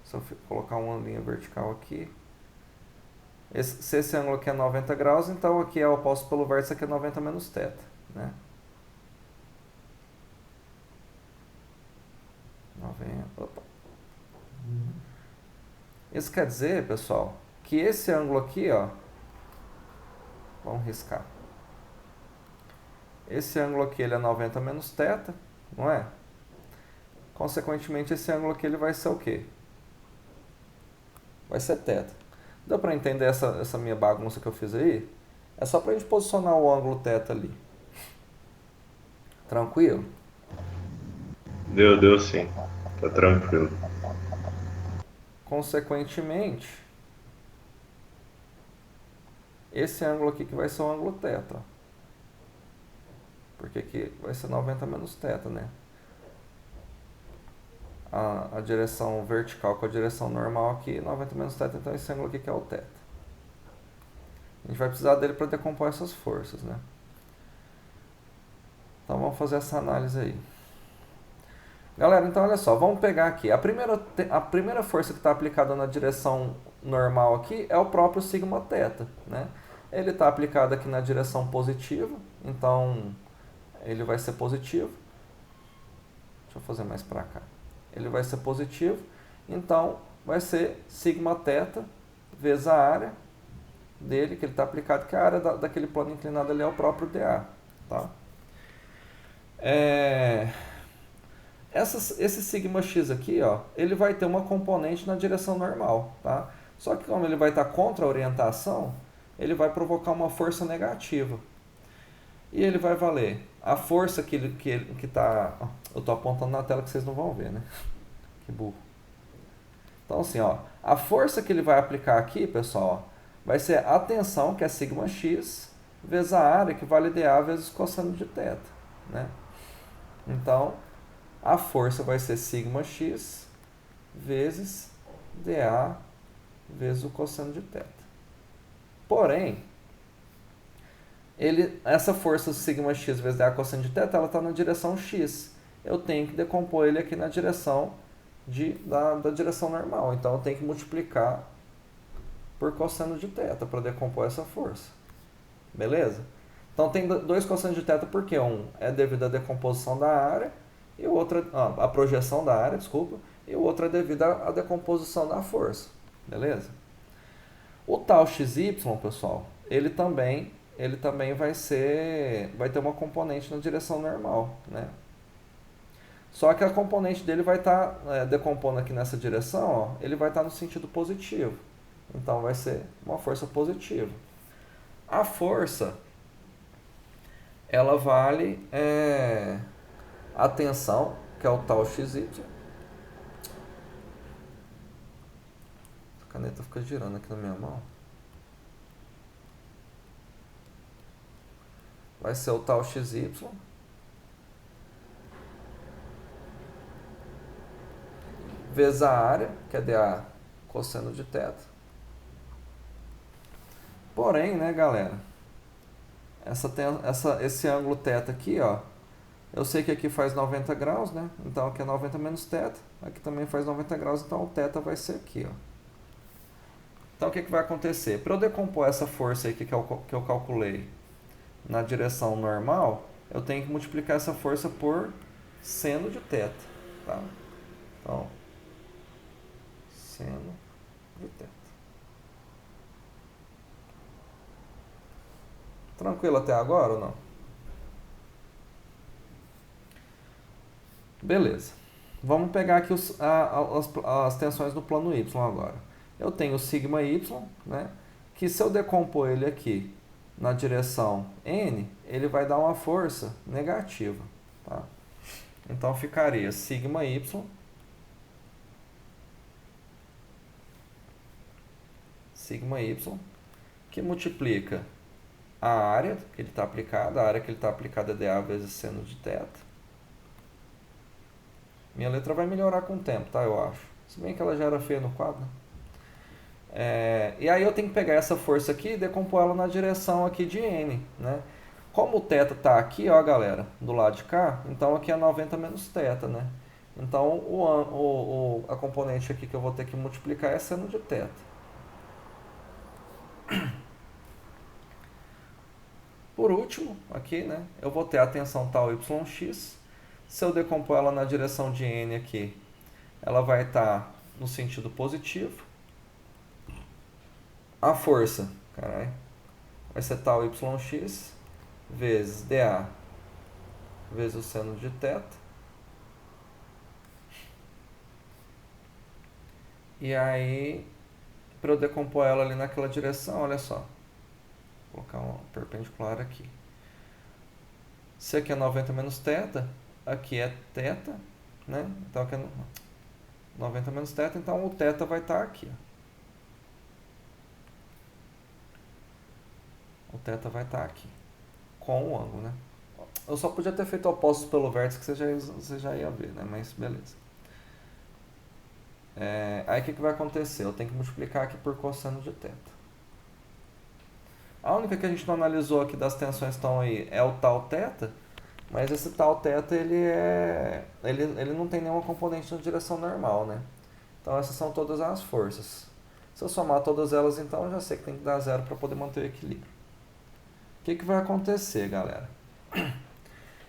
Se eu colocar uma linha vertical aqui. Se esse ângulo aqui é 90 graus, então aqui é oposto pelo vértice, aqui é 90 menos θ, né? 90, opa. Isso quer dizer, pessoal, que esse ângulo aqui, ó, vamos riscar. Esse ângulo aqui ele é 90 menos θ, não é? Consequentemente, esse ângulo aqui ele vai ser o quê? Vai ser θ. Deu para entender essa minha bagunça que eu fiz aí? É só para a gente posicionar o ângulo θ ali. Tranquilo? Deu sim. Tá tranquilo. Consequentemente, esse ângulo aqui que vai ser o ângulo θ. Porque aqui vai ser 90 menos θ, né? A direção vertical com a direção normal aqui, 90 menos θ, então esse ângulo aqui que é o θ. A gente vai precisar dele para decompor essas forças, né? Então vamos fazer essa análise aí. Galera, então olha só, vamos pegar aqui. A primeira força que está aplicada na direção normal aqui é o próprio sigma θ, né? Ele está aplicado aqui na direção positiva, então ele vai ser positivo. Deixa eu fazer mais para cá. Ele vai ser positivo, então vai ser sigma θ vezes a área dele, que ele está aplicado, que a área daquele plano inclinado ali é o próprio dA. Tá? Esse sigma x aqui, ó, ele vai ter uma componente na direção normal. Tá? Só que como ele vai estar contra a orientação, ele vai provocar uma força negativa. E ele vai valer a força que está... Eu estou apontando na tela que vocês não vão ver, né? Que burro. Então assim, ó, a força que ele vai aplicar aqui, pessoal, ó, vai ser a tensão, que é sigma x, vezes a área, que vale dA vezes cosseno de θ. Né? Então, a força vai ser sigma x vezes dA vezes o cosseno de θ. Porém, essa força sigma x vezes dA cosseno de θ, ela está na direção x. Eu tenho que decompor ele aqui na direção da direção normal. Então, eu tenho que multiplicar por cosseno de θ para decompor essa força. Beleza? Então, tem dois cossenos de θ porque um é devido à decomposição da área, e o outro, a projeção da área, desculpa, e o outro é devido à decomposição da força. Beleza? O tal xy, pessoal, ele também vai ter uma componente na direção normal, né? Só que a componente dele vai estar decompondo aqui nessa direção, ó, ele vai estar no sentido positivo. Então vai ser uma força positiva. A força, ela vale a tensão, que é o tal xy. A caneta fica girando aqui na minha mão. Vai ser o tal xy vezes a área, que é dA cosseno de θ. Porém, né, galera, esse ângulo θ aqui, ó, eu sei que aqui faz 90 graus, né? Então aqui é 90 menos θ, aqui também faz 90 graus, então o θ vai ser aqui, ó. Então o que vai acontecer? Para eu decompor essa força aí que eu calculei na direção normal, eu tenho que multiplicar essa força por seno de θ, tá? Então, seno de θ. Tranquilo até agora ou não? Beleza. Vamos pegar aqui as tensões do plano Y agora. Eu tenho o sigma Y, né? Que se eu decompor ele aqui na direção N, ele vai dar uma força negativa. Tá? Então ficaria sigma Y que multiplica a área que ele está aplicada, a área que ele está aplicada é dA vezes seno de θ. Minha letra vai melhorar com o tempo, tá? Eu acho. Se bem que ela já era feia no quadro. E aí eu tenho que pegar essa força aqui e decompor ela na direção aqui de N, né? Como o θ está aqui, ó, galera, do lado de cá, então aqui é 90 menos θ, né? Então a componente aqui que eu vou ter que multiplicar é seno de θ. Por último, aqui, né, eu vou ter a tensão tal yx. Se eu decompor ela na direção de N aqui, ela vai estar no sentido positivo. A força, vai ser tal yx vezes dA vezes o seno de θ. E aí, para eu decompor ela ali naquela direção, olha só. Vou colocar um perpendicular aqui. Se aqui é 90 menos θ, aqui é θ, né? Então aqui é 90 menos θ, então o θ vai estar aqui. Ó. O θ vai estar aqui, com o ângulo, né? Eu só podia ter feito opostos pelo vértice, que você já ia ver, né? Mas beleza. Aí o que vai acontecer? Eu tenho que multiplicar aqui por cosseno de θ. A única que a gente não analisou aqui das tensões que estão aí é o tal θ, mas esse tal θ ele não tem nenhuma componente na direção normal, né? Então essas são todas as forças. Se eu somar todas elas, então eu já sei que tem que dar zero para poder manter o equilíbrio. O que vai acontecer, galera?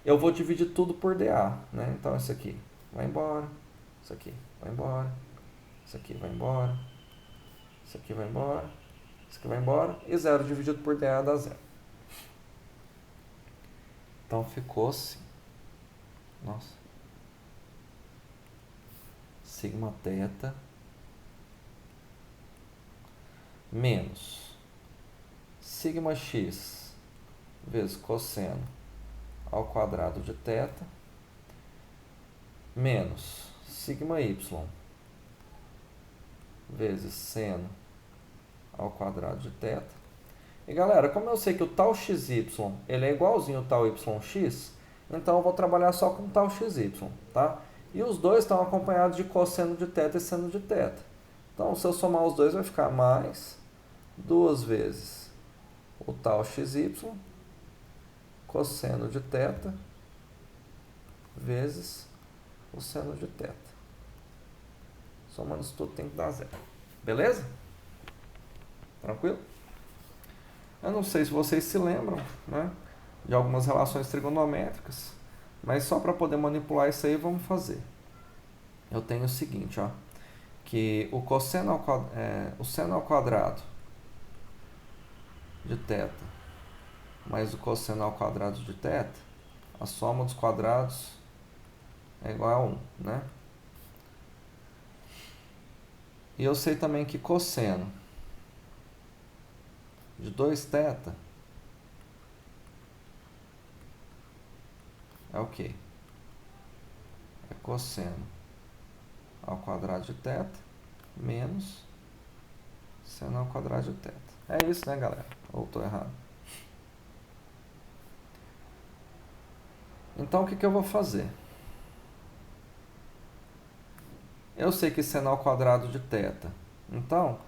Eu vou dividir tudo por dA, né? Então isso aqui vai embora, isso aqui vai embora, isso aqui vai embora, isso aqui vai embora, isso aqui vai embora, e zero dividido por dA dá zero. Então ficou assim. Nossa. Sigma θ menos sigma x vezes cosseno ao quadrado de θ menos sigma y vezes seno ao quadrado de θ. E galera, como eu sei que o tal xy ele é igualzinho ao tal yx, então eu vou trabalhar só com tal xy, tá? E os dois estão acompanhados de cosseno de θ e seno de θ. Então, se eu somar os dois, vai ficar mais 2 vezes o tal xy cosseno de θ vezes o seno de θ. Somando isso tudo tem que dar zero. Beleza? Tranquilo? Eu não sei se vocês se lembram, né, de algumas relações trigonométricas, mas só para poder manipular isso aí, vamos fazer. Eu tenho o seguinte, ó, que o seno ao quadrado de θ mais o cosseno ao quadrado de θ, a soma dos quadrados é igual a 1, né? E eu sei também que cosseno de 2θ é o quê? É cosseno ao quadrado de θ menos seno ao quadrado de θ. É isso, né, galera? Ou estou errado? Então, o que eu vou fazer? Eu sei que seno ao quadrado de θ. Então,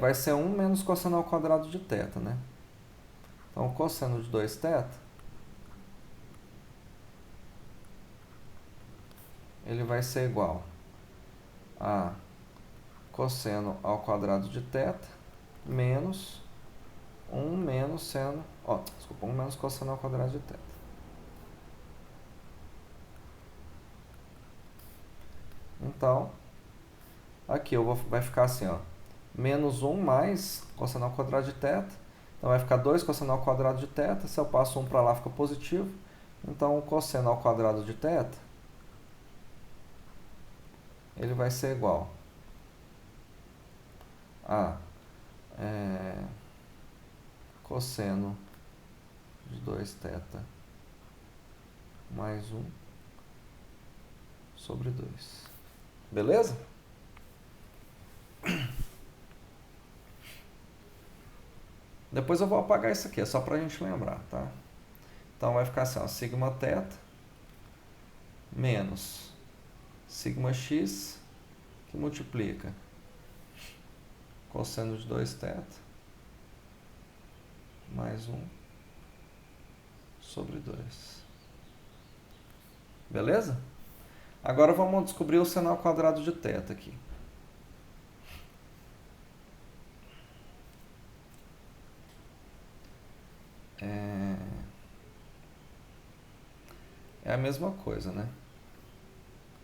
vai ser 1 menos cosseno ao quadrado de θ, né? Então, cosseno de 2θ, ele vai ser igual a cosseno ao quadrado de θ menos 1 menos seno... desculpa, 1 menos cosseno ao quadrado de θ. Então, aqui vai ficar assim, ó, menos 1 mais cosseno ao quadrado de θ. Então vai ficar 2 cosseno ao quadrado de θ. Se eu passo 1 para lá, fica positivo. Então o cosseno ao quadrado de θ, ele vai ser igual a cosseno de 2θ mais 1 sobre 2. Beleza? Depois eu vou apagar isso aqui, é só pra gente lembrar, tá? Então vai ficar assim, ó, sigma θ menos sigma x, que multiplica cosseno de 2θ mais 1 sobre 2. Beleza? Agora vamos descobrir o seno ao quadrado de θ aqui. É a mesma coisa, né?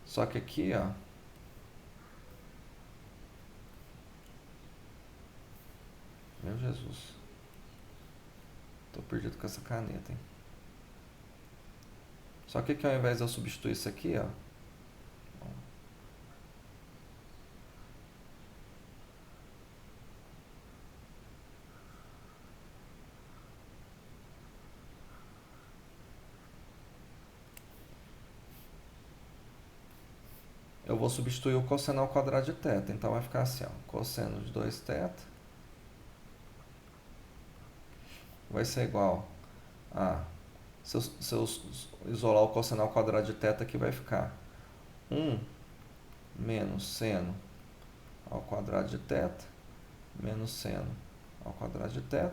Só que aqui, ó, meu Jesus, tô perdido com essa caneta, hein? Só que aqui, ao invés de eu substituir isso aqui, ó, eu vou substituir o cosseno ao quadrado de θ. Então vai ficar assim, ó, cosseno de 2θ vai ser igual a, se eu isolar o cosseno ao quadrado de θ aqui, vai ficar 1 menos seno ao quadrado de θ menos seno ao quadrado de θ.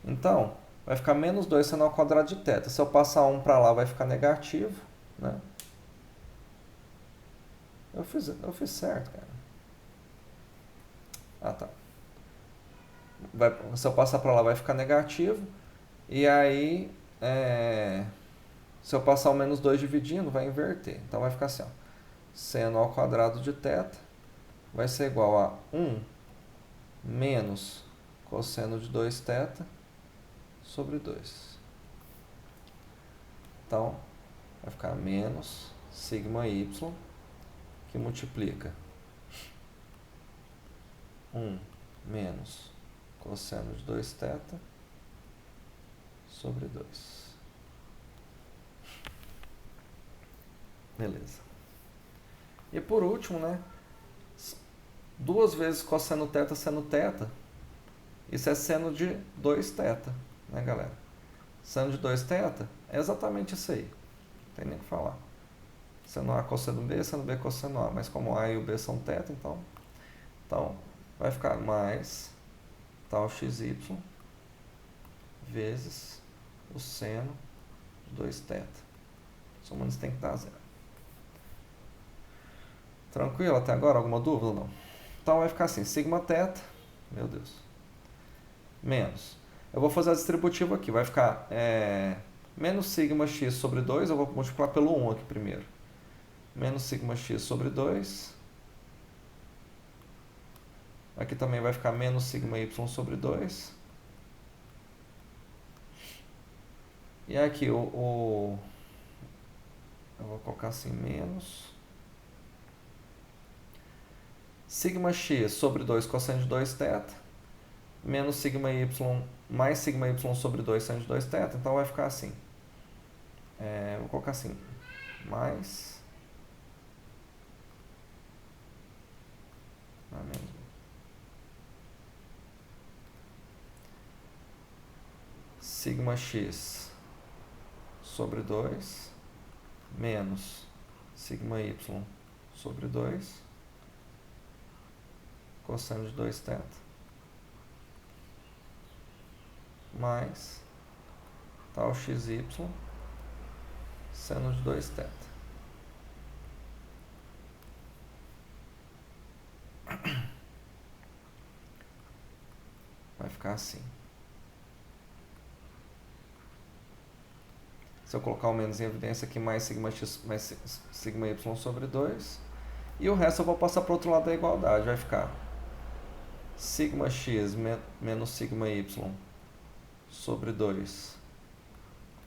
Então, vai ficar menos 2 seno ao quadrado de θ. Se eu passar 1 para lá, vai ficar negativo, né? Eu fiz certo, cara. Ah, tá. Se eu passar para lá, vai ficar negativo. E aí, se eu passar o menos 2 dividindo, vai inverter. Então, vai ficar assim, ó. Seno ao quadrado de θ vai ser igual a 1 menos cosseno de 2θ sobre 2. Então, vai ficar menos sigma y, que multiplica 1 menos cosseno de 2θ sobre 2. Beleza. E por último, né? 2 vezes cosseno θ seno θ. Isso é seno de 2θ, né, galera? Seno de 2θ é exatamente isso aí. Não tem nem o que falar. Seno A cosseno B, seno B cosseno A. Mas como A e o B são θ, então vai ficar mais tal xy vezes o seno de 2θ. Somando isso tem que dar zero. Tranquilo até agora? Alguma dúvida ou não? Então vai ficar assim, sigma θ, meu Deus, menos. Eu vou fazer a distributiva aqui, vai ficar menos sigma x sobre 2, eu vou multiplicar pelo 1 aqui primeiro. Menos sigma x sobre 2. Aqui também vai ficar menos sigma y sobre 2. E aqui eu vou colocar assim, menos sigma x sobre 2 cosseno de 2θ, menos sigma y mais sigma y sobre 2 seno de 2θ, então vai ficar assim. Vou colocar assim, mais menos sigma x sobre 2 menos sigma y sobre 2 cosseno de 2θ mais tal xy seno de 2θ. Vai ficar assim. Se eu colocar o menos em evidência aqui, mais sigma x mais sigma y sobre 2. E o resto eu vou passar para o outro lado da igualdade. Vai ficar sigma x menos sigma y sobre 2,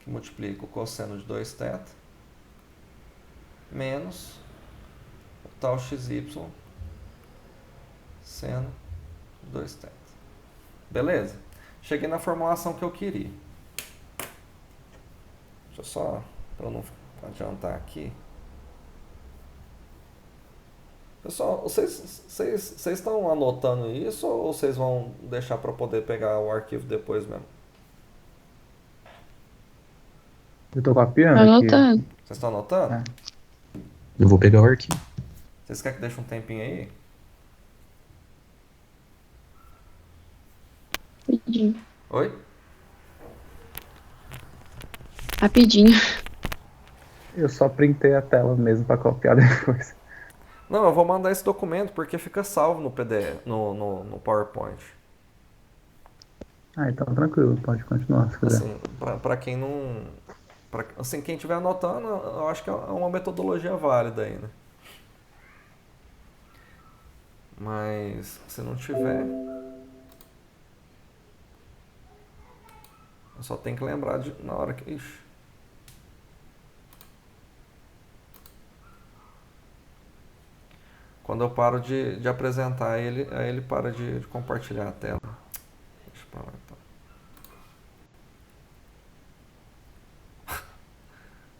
que multiplica o cosseno de 2θ, menos o tal xy seno de 2θ. Beleza? Cheguei na formulação que eu queria. Deixa eu só, para não adiantar aqui. Pessoal, vocês estão anotando isso ou vocês vão deixar para poder pegar o arquivo depois mesmo? Eu tô copiando aqui. Anotando. Vocês estão anotando? É. Eu vou pegar o arquivo. Vocês querem que deixe um tempinho aí? Rapidinho. Oi? Rapidinho. Eu só printei a tela mesmo pra copiar depois. Não, eu vou mandar esse documento porque fica salvo no PDF, no PowerPoint. Ah, então tranquilo, pode continuar se quiser. Assim, para quem não... assim, quem estiver anotando, eu acho que é uma metodologia válida aí, né? Mas se não tiver... eu só tenho que lembrar na hora que... ixi. Quando eu paro de apresentar ele, aí ele para de compartilhar a tela. Deixa pra lá então.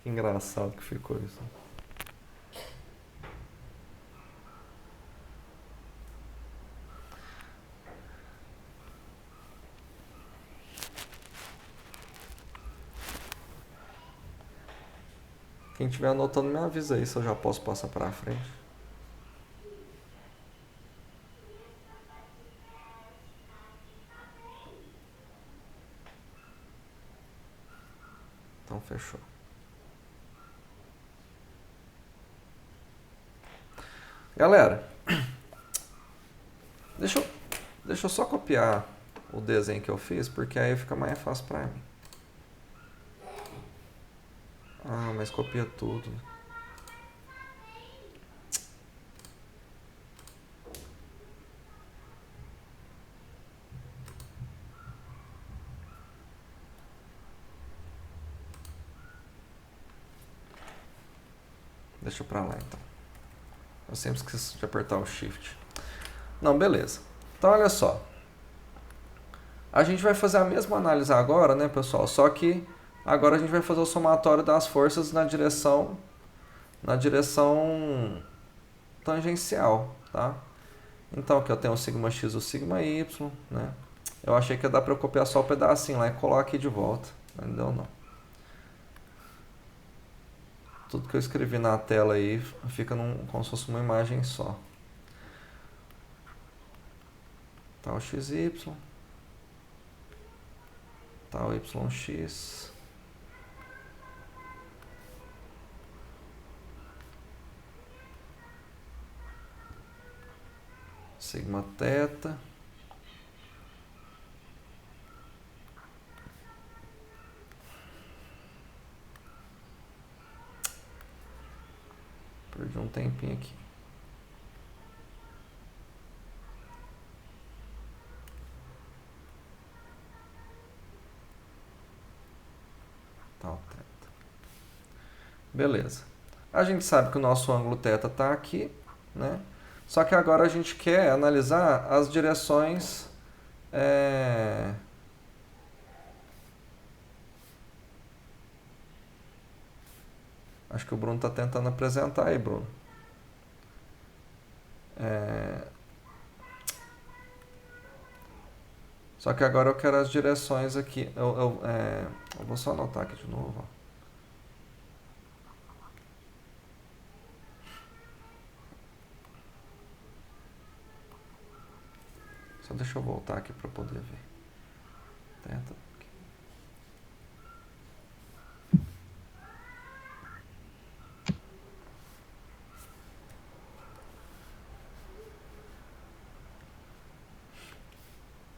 Que engraçado que ficou isso. Quem estiver anotando, me avisa aí se eu já posso passar para frente. Então, fechou. Galera, deixa eu só copiar o desenho que eu fiz, porque aí fica mais fácil para mim. Ah, mas copia tudo. Deixa pra lá então. Eu sempre esqueço de apertar o Shift. Não, beleza. Então olha só. A gente vai fazer a mesma análise agora, né, pessoal? Só que agora a gente vai fazer o somatório das forças na direção tangencial, tá? Então aqui eu tenho o sigma x e o sigma y, né? Eu achei que ia dar para eu copiar só o pedacinho lá e colar aqui de volta, mas não deu não. Tudo que eu escrevi na tela aí fica como se fosse uma imagem só. Tal xy, tal yx, sigma θ, perdi um tempinho aqui. Tal θ. Beleza. A gente sabe que o nosso ângulo θ está aqui, né? Só que agora a gente quer analisar as direções Acho que o Bruno está tentando apresentar aí, Bruno. Só que agora eu quero as direções aqui. Eu vou só anotar aqui de novo. Ó. Só deixa eu voltar aqui para poder ver. Tenta.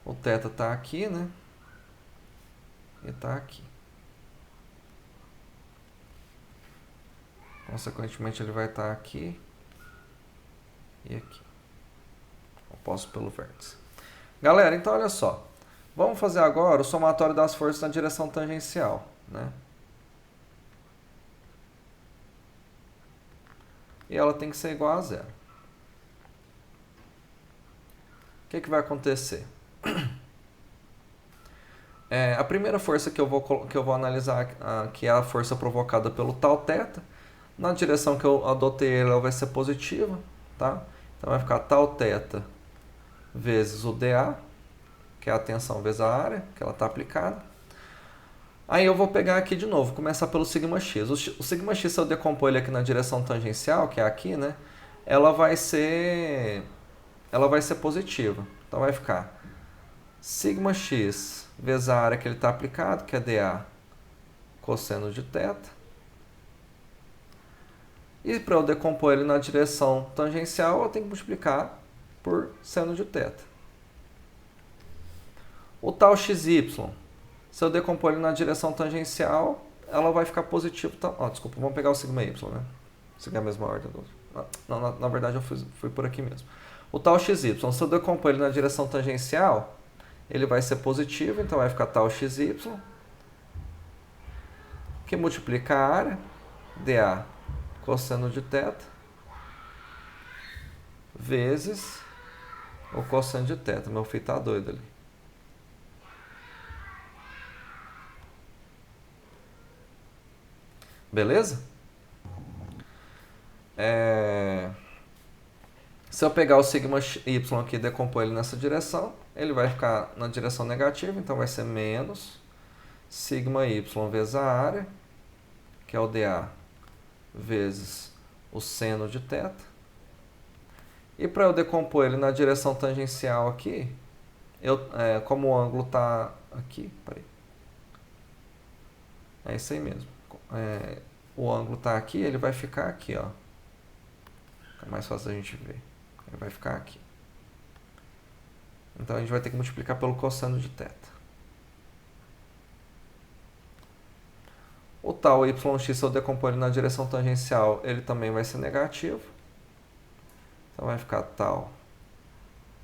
O θ está aqui, né? E está aqui. Consequentemente, ele vai estar aqui e aqui. Oposto pelo vértice. Galera, então olha só. Vamos fazer agora o somatório das forças na direção tangencial, né? E ela tem que ser igual a zero. O que vai acontecer? A primeira força que eu vou analisar, que é a força provocada pelo tal θ, na direção que eu adotei ela vai ser positiva, tá? Então vai ficar tal θ vezes o dA, que é a tensão vezes a área que ela está aplicada. Aí eu vou pegar aqui de novo, começar pelo sigma x. O sigma x, se eu decompor ele aqui na direção tangencial, que é aqui, né? Ela vai ser positiva. Então vai ficar sigma x vezes a área que ele está aplicado, que é dA cosseno de θ. E para eu decompor ele na direção tangencial, eu tenho que multiplicar por seno de θ. O tal xy, se eu decompor ele na direção tangencial, ela vai ficar positiva. Desculpa, vamos pegar o sigma y, né? Seguir a mesma ordem do outro. Não, na verdade eu fui por aqui mesmo. O tal xy, se eu decompor ele na direção tangencial, ele vai ser positivo, então vai ficar tal xy, que multiplica a área, dA cosseno de θ, vezes o cosseno de θ. Meu filho tá doido ali. Beleza? Se eu pegar o sigma y aqui e decompor ele nessa direção, ele vai ficar na direção negativa, então vai ser menos sigma y vezes a área, que é o dA vezes o seno de θ. E para eu decompor ele na direção tangencial aqui, como o ângulo está aqui, peraí. É isso aí mesmo. O ângulo está aqui, ele vai ficar aqui, ó. Fica mais fácil a gente ver. Ele vai ficar aqui. Então a gente vai ter que multiplicar pelo cosseno de θ. O tal yx, se eu decompor ele na direção tangencial, ele também vai ser negativo. Então vai ficar tal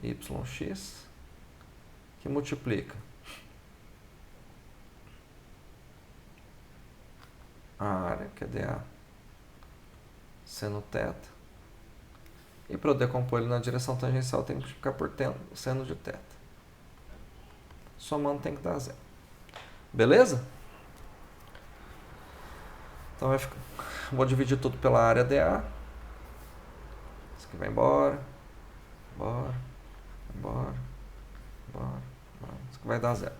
yx, que multiplica a área, que é dA, seno θ. E para eu decompor ele na direção tangencial, tem que multiplicar por seno de θ. Somando tem que dar zero. Beleza? Então vou dividir tudo pela área dA. Isso aqui vai embora. Embora. Embora. Embora. Isso aqui vai dar zero.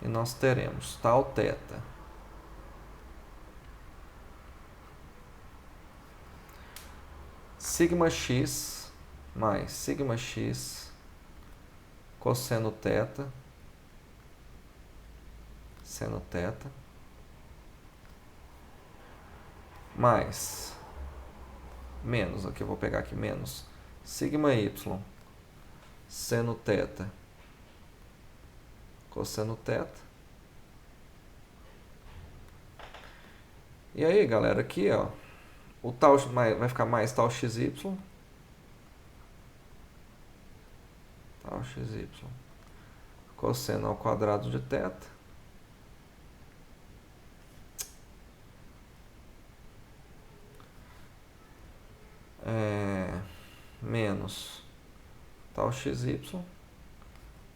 E nós teremos tal θ sigma x mais sigma x cosseno θ seno θ mais menos, aqui eu vou pegar aqui menos sigma y seno θ cosseno θ. E aí, galera, aqui, ó, o tal vai ficar mais tal xy, tal xy, cosseno ao quadrado de θ, menos tal xy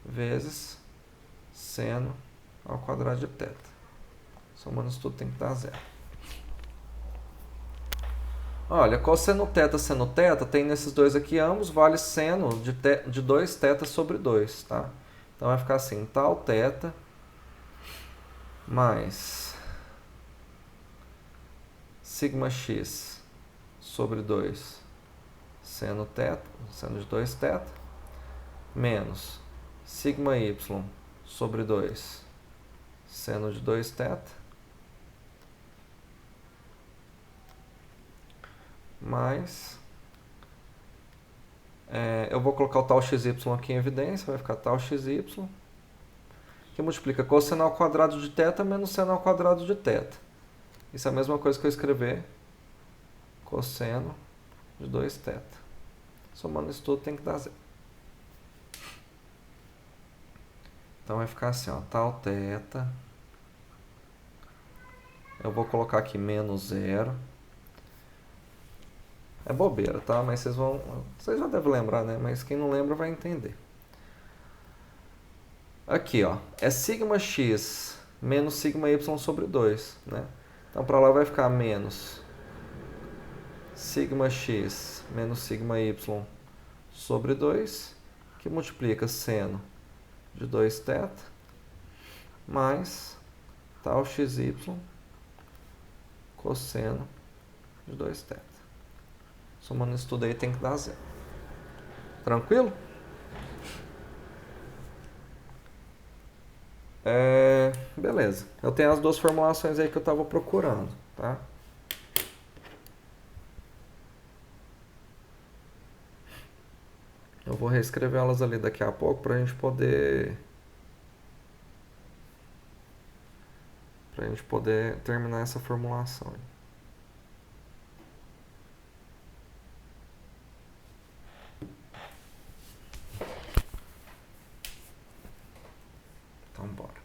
vezes seno ao quadrado de θ. Somando isso tudo tem que dar zero. Olha, cosseno θ, seno θ, tem nesses dois aqui, ambos vale seno de 2θ sobre 2, tá? Então vai ficar assim, tal θ mais sigma x sobre 2 seno θ, seno de 2θ, menos sigma y sobre 2 seno de 2θ, mais eu vou colocar o tal xy aqui em evidência, vai ficar tal xy, que multiplica cosseno ao quadrado de θ menos seno ao quadrado de θ. Isso é a mesma coisa que eu escrever cosseno de 2θ. Somando isso tudo tem que dar zero. Então vai ficar assim, ó, tal θ. Eu vou colocar aqui menos zero. É bobeira, tá? Mas vocês já devem lembrar, né? Mas quem não lembra vai entender. Aqui, ó, é sigma x menos sigma y sobre 2, né? Então para lá vai ficar menos sigma x menos sigma y sobre 2, que multiplica seno de 2θ mais tal xy cosseno de 2θ. Somando isso tudo aí tem que dar zero. Tranquilo? Beleza. Eu tenho as duas formulações aí que eu estava procurando, tá? Eu vou reescrever elas ali daqui a pouco para a gente poder terminar essa formulação. Então, bora.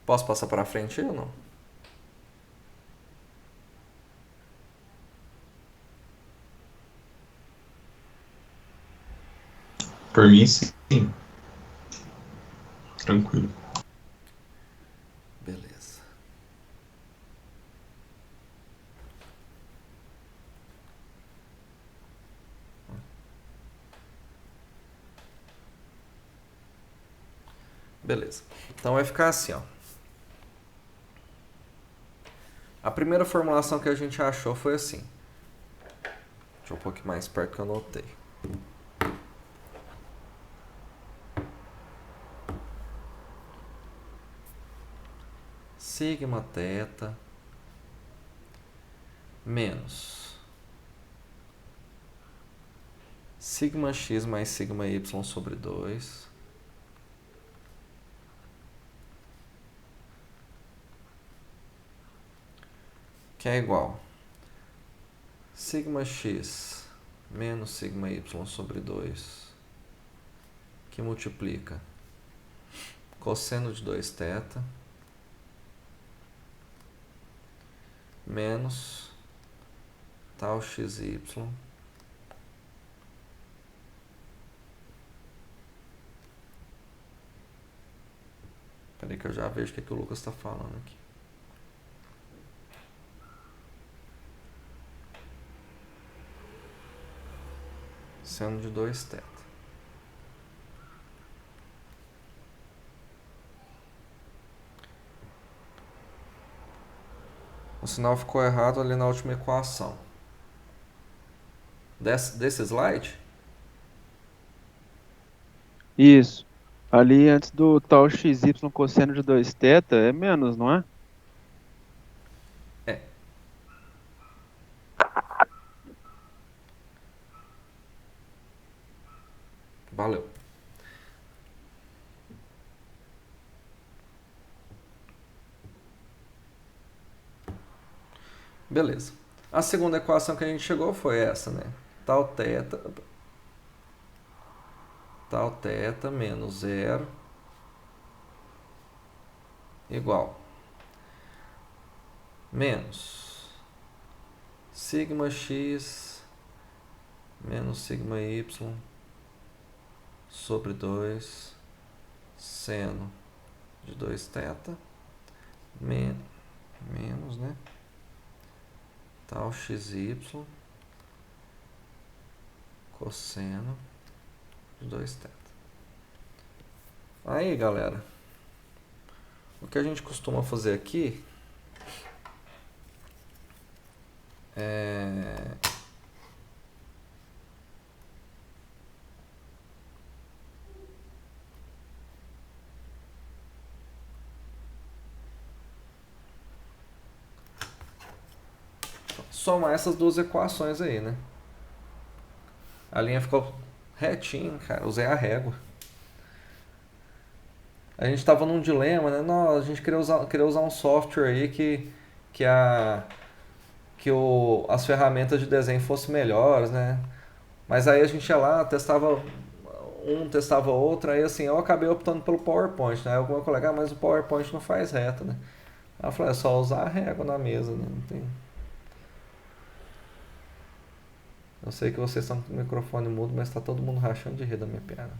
Posso passar para frente ou não? Por mim, sim. Tranquilo. Beleza. Beleza. Então vai ficar assim, ó. A primeira formulação que a gente achou foi assim. Deixa eu um pouquinho mais perto que eu anotei. Sigma θ menos sigma x mais sigma y sobre 2 que é igual sigma x menos sigma y sobre 2 que multiplica cosseno de 2θ menos tal xy Peraí que eu já vejo o que o Lucas está falando aqui. Seno de 2θ. O sinal ficou errado ali na última equação. Desse slide? Isso. Ali antes do tal xy cosseno de 2θ é menos, não é? É. Valeu. Beleza. A segunda equação que a gente chegou foi essa, né? Tal θ menos 0 igual menos sigma x menos sigma y sobre 2 seno de 2θ menos, né? Tal xy cosseno de 2θ. Aí, galera, o que a gente costuma fazer aqui é somar essas duas equações aí, né? A linha ficou retinho, cara. Usei a régua. A gente tava num dilema, né? Não, a gente queria usar um software aí as ferramentas de desenho fossem melhores, né? Mas aí a gente ia lá, testava outro, aí assim, eu acabei optando pelo PowerPoint, né? Aí alguma colega, mas o PowerPoint não faz reto, né? Aí eu falei, é só usar a régua na mesa, né? Não tem... Eu sei que vocês estão com o microfone mudo, mas tá todo mundo rachando de rir da minha piada.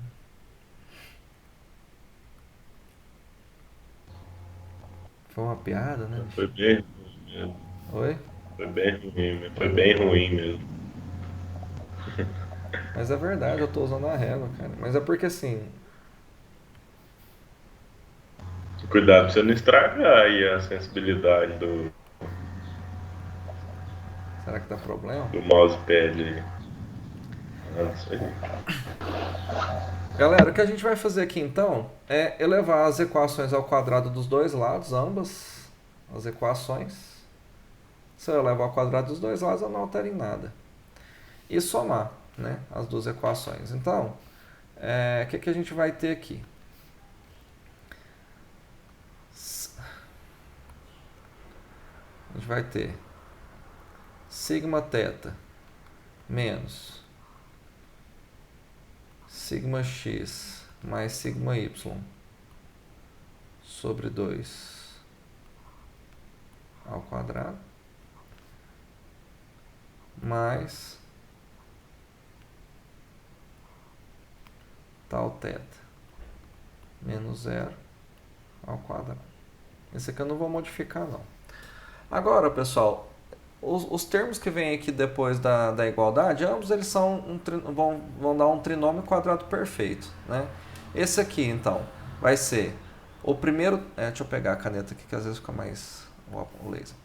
Foi uma piada, né? Foi bem ruim mesmo. Oi? Foi bem ruim mesmo. Mas é verdade, eu tô usando a régua, cara. Mas é porque assim... Cuidado pra você não estragar aí a sensibilidade do Será que dá problema? mousepad aí. Isso aí. Galera, o que a gente vai fazer aqui então é elevar as equações ao quadrado dos dois lados, ambas as equações. Se eu elevar ao quadrado dos dois lados, eu não altero em nada. E somar, né, as duas equações. Então, o que a gente vai ter aqui? A gente vai ter sigma θ menos sigma x mais sigma y sobre 2 ao quadrado mais tal θ menos 0 ao quadrado. Esse aqui eu não vou modificar não. Agora, pessoal, os termos que vêm aqui depois da igualdade, ambos eles são vão dar um trinômio quadrado perfeito, né? Esse aqui, então, vai ser o primeiro... deixa eu pegar a caneta aqui que às vezes fica mais... o laser.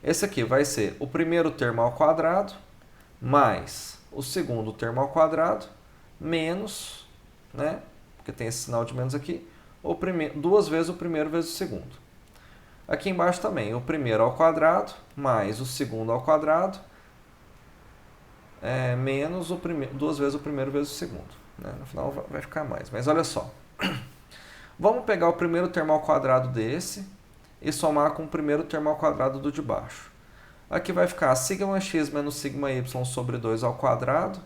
Esse aqui vai ser o primeiro termo ao quadrado mais o segundo termo ao quadrado menos, né? Porque tem esse sinal de menos aqui, duas vezes o primeiro vezes o segundo. Aqui embaixo também, o primeiro ao quadrado mais o segundo ao quadrado menos duas vezes o primeiro vezes o segundo. Né? No final vai ficar mais. Mas olha só. Vamos pegar o primeiro termo ao quadrado desse e somar com o primeiro termo ao quadrado do de baixo. Aqui vai ficar σx menos σy sobre 2 ao quadrado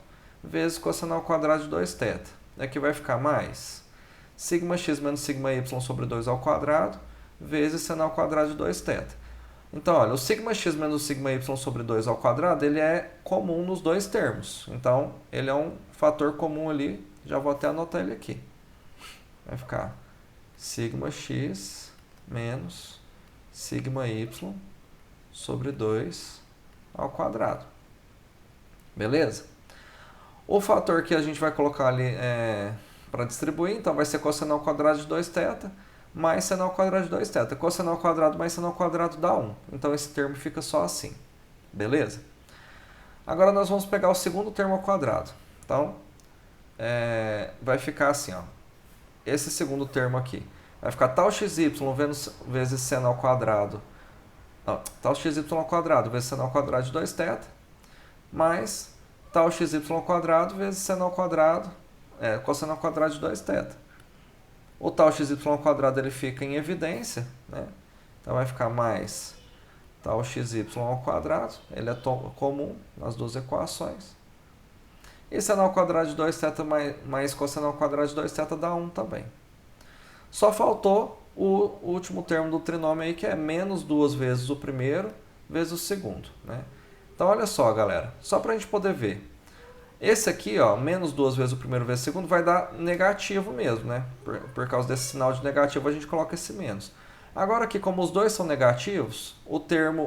vezes cosseno ao quadrado de 2θ. Aqui vai ficar mais σx menos σy sobre 2 ao quadrado vezes seno ao quadrado de 2θ. Então, olha, o σx menos σy sobre 2 ao quadrado, ele é comum nos dois termos. Então, ele é um fator comum ali. Já vou até anotar ele aqui. Vai ficar σx menos σy sobre 2 ao quadrado. Beleza? O fator que a gente vai colocar ali para distribuir, então vai ser cosseno ao quadrado de 2θ mais seno ao quadrado de 2θ. Cosseno ao quadrado mais seno ao quadrado dá 1. Então esse termo fica só assim. Beleza? Agora nós vamos pegar o segundo termo ao quadrado. Então, vai ficar assim, ó. Esse segundo termo aqui. Vai ficar tal xy vezes seno ao quadrado. Não, tal xy ao quadrado vezes seno ao quadrado de 2θ mais tal xy ao quadrado vezes seno ao quadrado, cosseno ao quadrado de 2θ. O tal xy ao quadrado ele fica em evidência, né? Então vai ficar mais tal xy ao quadrado, ele é comum nas duas equações. E seno ao quadrado de 2θ mais cosseno ao quadrado de 2θ dá 1 também. Só faltou o último termo do trinômio aí, que é menos duas vezes o primeiro vezes o segundo, né? Então olha só, galera, só para a gente poder ver. Esse aqui, ó, menos duas vezes o primeiro vezes o segundo, vai dar negativo mesmo, né? Por causa desse sinal de negativo, a gente coloca esse menos. Agora aqui, como os dois são negativos, o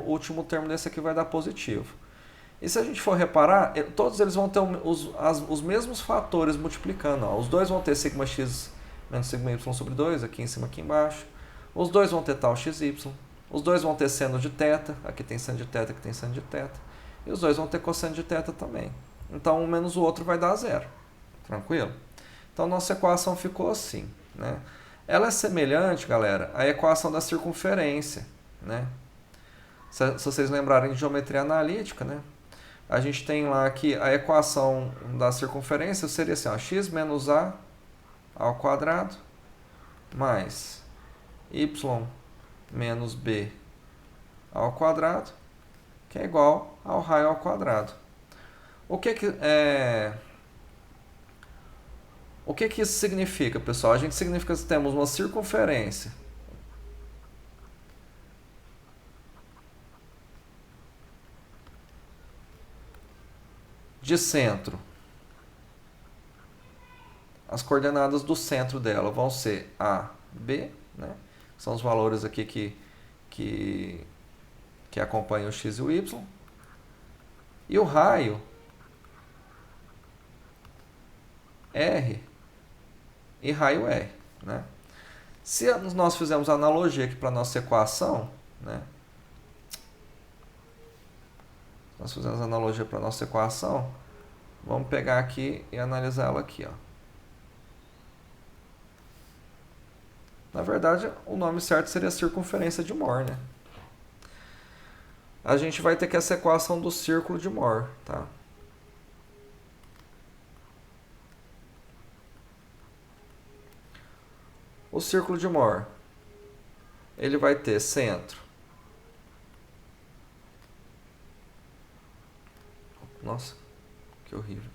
último termo desse aqui vai dar positivo. E se a gente for reparar, todos eles vão ter os mesmos fatores multiplicando. Ó. Os dois vão ter σx menos σy sobre 2, aqui em cima, aqui embaixo. Os dois vão ter tal xy. Os dois vão ter seno de θ, aqui tem seno de θ, aqui tem seno de θ. E os dois vão ter cosseno de θ também. Então, um menos o outro vai dar zero. Tranquilo? Então, nossa equação ficou assim, né? Ela é semelhante, galera, à equação da circunferência, né? Se vocês lembrarem de geometria analítica, né? A gente tem lá que a equação da circunferência seria assim, ó, x menos a ao quadrado mais y menos b ao quadrado, que é igual ao raio ao quadrado. O que isso significa, pessoal? A gente significa que temos uma circunferência de centro. As coordenadas do centro dela vão ser A, B, né? São os valores aqui que acompanham o x e o y. E o raio R e raio R, né? Se nós fizermos a analogia aqui para a nossa equação, né? Nós fizemos a analogia para a nossa equação, vamos pegar aqui e analisar ela aqui, ó. Na verdade, o nome certo seria circunferência de Mohr, né? A gente vai ter que essa equação do círculo de Mohr, tá? O círculo de Mohr, ele vai ter centro. Nossa, que horrível.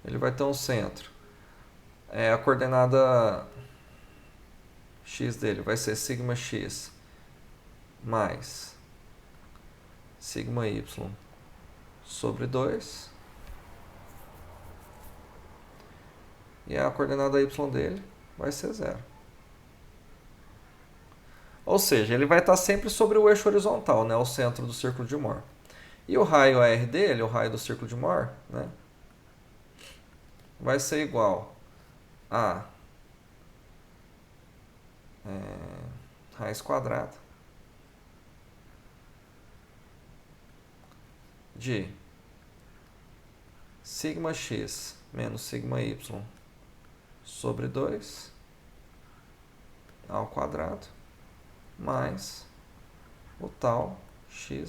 Ele vai ter um centro. A coordenada x dele vai ser σx mais σy sobre 2. E a coordenada y dele vai ser 0. Ou seja, ele vai estar sempre sobre o eixo horizontal, né? O centro do círculo de Mohr. E o raio R dele, o raio do círculo de Mohr, né? Vai ser igual a raiz quadrada de sigma x menos sigma y sobre 2 ao quadrado mais o tal xy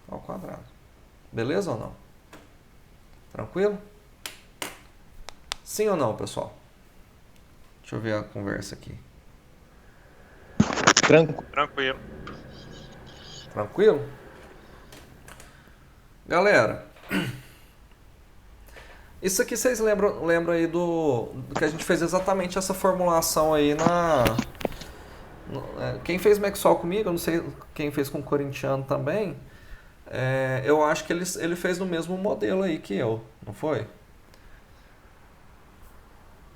ao quadrado. Beleza ou não? Tranquilo? Sim ou não, pessoal? Deixa eu ver a conversa aqui. Tranquilo. Tranquilo? Galera, isso aqui vocês lembram aí do que a gente fez exatamente essa formulação aí quem fez Maxwell comigo, eu não sei quem fez com o corintiano também, eu acho que ele fez no mesmo modelo aí que eu, não foi?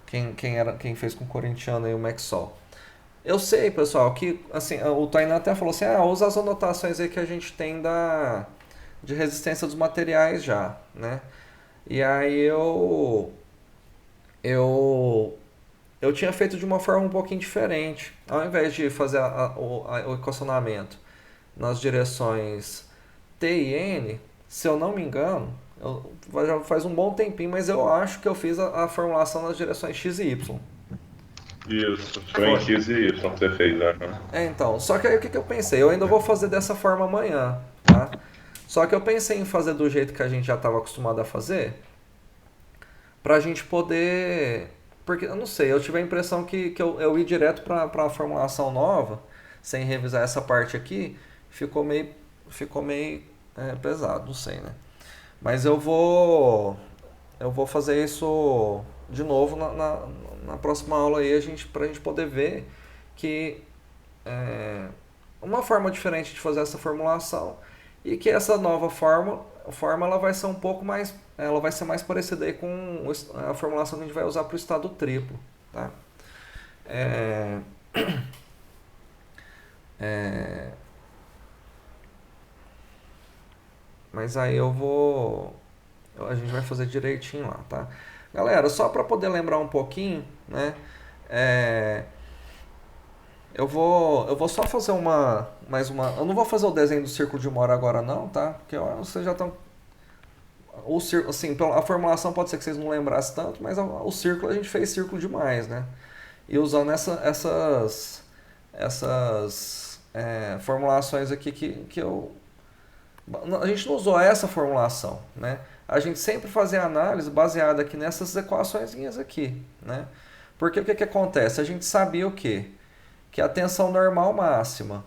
Quem fez com o corintiano aí o Maxwell. Eu sei, pessoal, que assim, o Tainá até falou assim, usa as anotações aí que a gente tem de resistência dos materiais já, né? E aí eu tinha feito de uma forma um pouquinho diferente. Ao invés de fazer o equacionamento nas direções T e N, se eu não me engano, já faz um bom tempinho, mas eu acho que eu fiz a formulação nas direções X e Y. Isso, foi em X e Y que você fez, né? Então, só que aí o que eu pensei? Eu ainda vou fazer dessa forma amanhã, tá? Só que eu pensei em fazer do jeito que a gente já estava acostumado a fazer, pra gente poder... Porque, eu não sei, eu tive a impressão que eu ir direto para a formulação nova, sem revisar essa parte aqui, ficou meio pesado, não sei, né? Mas eu vou fazer isso de novo na próxima aula aí, pra gente poder ver que uma forma diferente de fazer essa formulação e que essa nova forma ela vai ser um pouco mais, ela vai ser mais parecida aí com a formulação que a gente vai usar para o estado triplo, tá? Mas aí a gente vai fazer direitinho lá, tá? Galera, só para poder lembrar um pouquinho, né? Eu vou só fazer mais uma. Eu não vou fazer o desenho do círculo de Mohr agora não, tá? Porque vocês já estão. Assim, a formulação pode ser que vocês não lembrassem tanto, mas o círculo a gente fez círculo demais, né? E usando essas formulações aqui que eu. A gente não usou essa formulação, né? A gente sempre fazia análise baseada aqui nessas equaçõezinhas aqui, né? Porque o que acontece? A gente sabia o quê? Que a tensão normal máxima,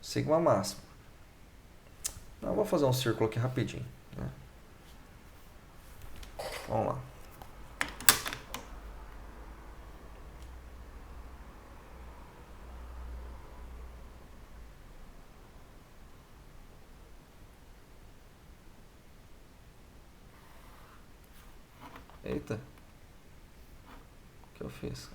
sigma máxima. Eu vou fazer um círculo aqui rapidinho, né? Vamos lá. Eita. O que eu fiz?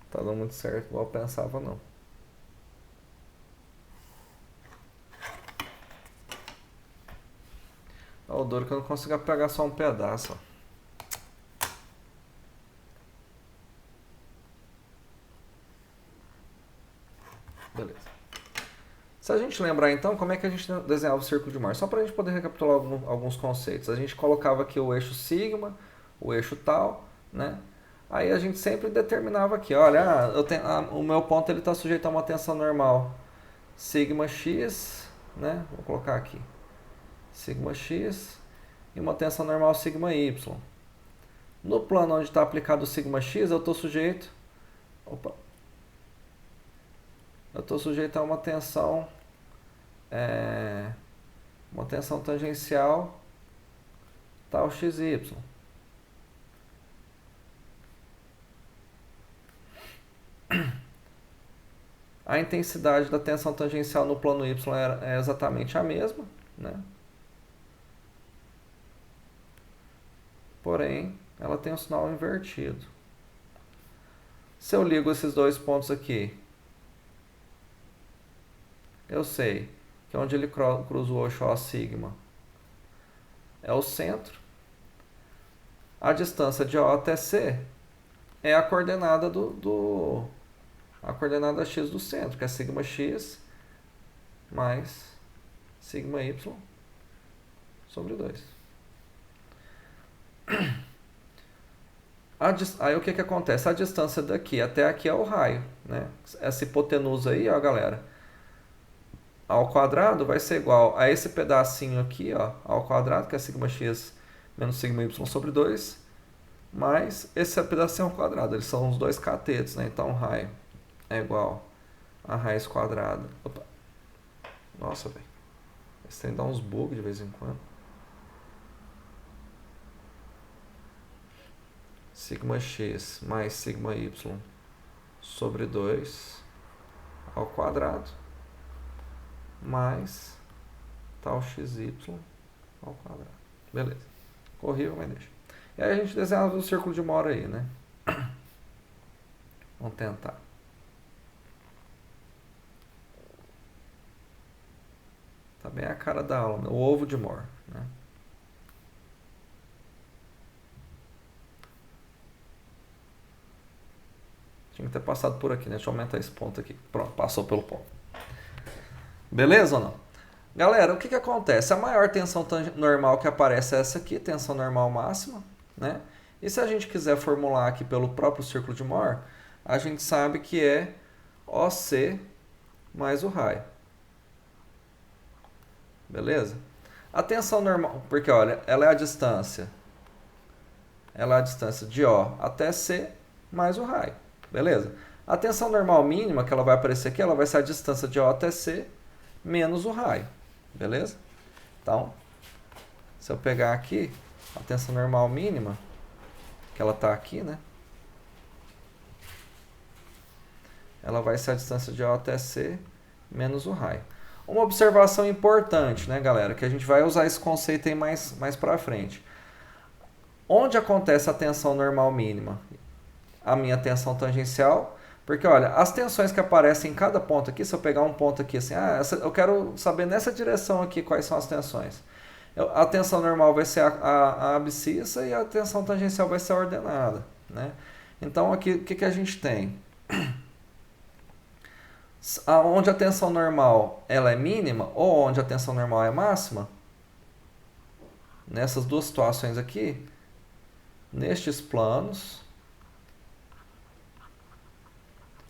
Tá dando muito certo, igual eu pensava não. O duro que eu não consigo pegar só um pedaço, ó. Beleza. Se a gente lembrar então, como é que a gente desenhava o círculo de Mohr? Só para a gente poder recapitular alguns conceitos. A gente colocava aqui o eixo sigma, o eixo tal, né? Aí a gente sempre determinava aqui, olha, o meu ponto está sujeito a uma tensão normal sigma x, né? Vou colocar aqui sigma x e uma tensão normal sigma y. No plano onde está aplicado o sigma x, eu estou sujeito a uma tensão tangencial tal xy. A intensidade da tensão tangencial no plano y é exatamente a mesma, né? porém ela tem um sinal invertido. Se eu ligo esses dois pontos aqui, eu sei que onde ele cruza o eixo OΣ é o centro. A distância de O até C é a coordenada a coordenada x do centro, que é σx mais σy sobre 2. Aí o que acontece? A distância daqui até aqui é o raio, né? Essa hipotenusa aí, ó, galera, ao quadrado vai ser igual a esse pedacinho aqui, ó, ao quadrado, que é σx menos σy sobre 2, mais esse pedacinho ao quadrado. Eles são os dois catetos, né? Então, raio é igual a raiz quadrada. Opa. Nossa, velho. Esse trem dá uns bugs de vez em quando. Σx mais σy sobre 2 ao quadrado mais tal xy ao quadrado. Beleza. Horrível, mas deixa. E aí a gente desenha o círculo de Mohr aí, né? Vamos tentar. Tá bem a cara da aula, né? O ovo de Mohr, né? Tinha que ter passado por aqui, né? Deixa eu aumentar esse ponto aqui. Pronto, passou pelo ponto. Beleza ou não? Galera, o que acontece? A maior tensão normal que aparece é essa aqui, tensão normal máxima, né? E se a gente quiser formular aqui pelo próprio círculo de Mohr, a gente sabe que é OC mais o raio. Beleza? A tensão normal, porque olha, ela é a distância de O até C mais o raio. Beleza? A tensão normal mínima, que ela vai aparecer aqui, ela vai ser a distância de O até C menos o raio. Beleza? Então, se eu pegar aqui a tensão normal mínima, que ela está aqui, né? Ela vai ser a distância de O até C menos o raio. Uma observação importante, né, galera? Que a gente vai usar esse conceito aí mais pra frente. Onde acontece a tensão normal mínima? A minha tensão tangencial. Porque, olha, as tensões que aparecem em cada ponto aqui, se eu pegar um ponto aqui assim, eu quero saber nessa direção aqui quais são as tensões. A tensão normal vai ser a abscissa e a tensão tangencial vai ser a ordenada, né? Então, aqui, o que a gente tem? Onde a tensão normal ela é mínima ou onde a tensão normal é máxima, nessas duas situações aqui, nestes planos,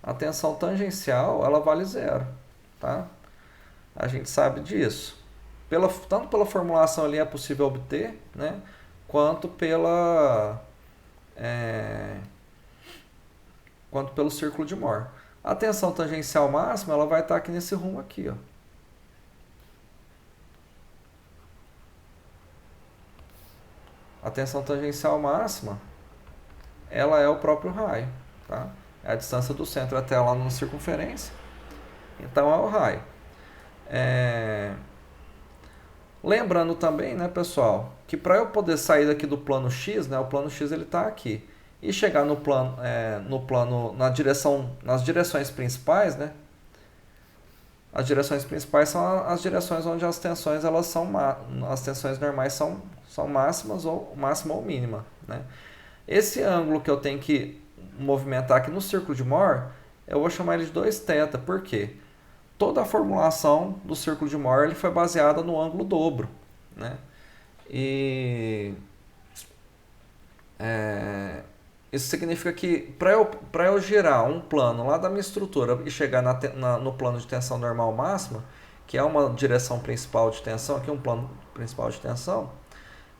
a tensão tangencial ela vale zero, tá? A gente sabe disso. Tanto pela formulação ali é possível obter, né? Quanto pelo círculo de Mohr. A tensão tangencial máxima ela vai estar aqui nesse rumo aqui, ó. A tensão tangencial máxima ela é o próprio raio, tá? É a distância do centro até lá na circunferência. Então é o raio. Lembrando também, né, pessoal, que para eu poder sair daqui do plano X, né, o plano X ele está aqui, e chegar no plano, nas direções principais, né? As direções principais são as direções onde as tensões as tensões normais são máximas ou máxima ou mínima, né? Esse ângulo que eu tenho que movimentar aqui no círculo de Mohr, eu vou chamar ele de 2θ, por quê? Toda a formulação do círculo de Mohr ele foi baseada no ângulo dobro, né? E isso significa que para eu girar um plano lá da minha estrutura e chegar no plano de tensão normal máxima, que é uma direção principal de tensão, aqui um plano principal de tensão,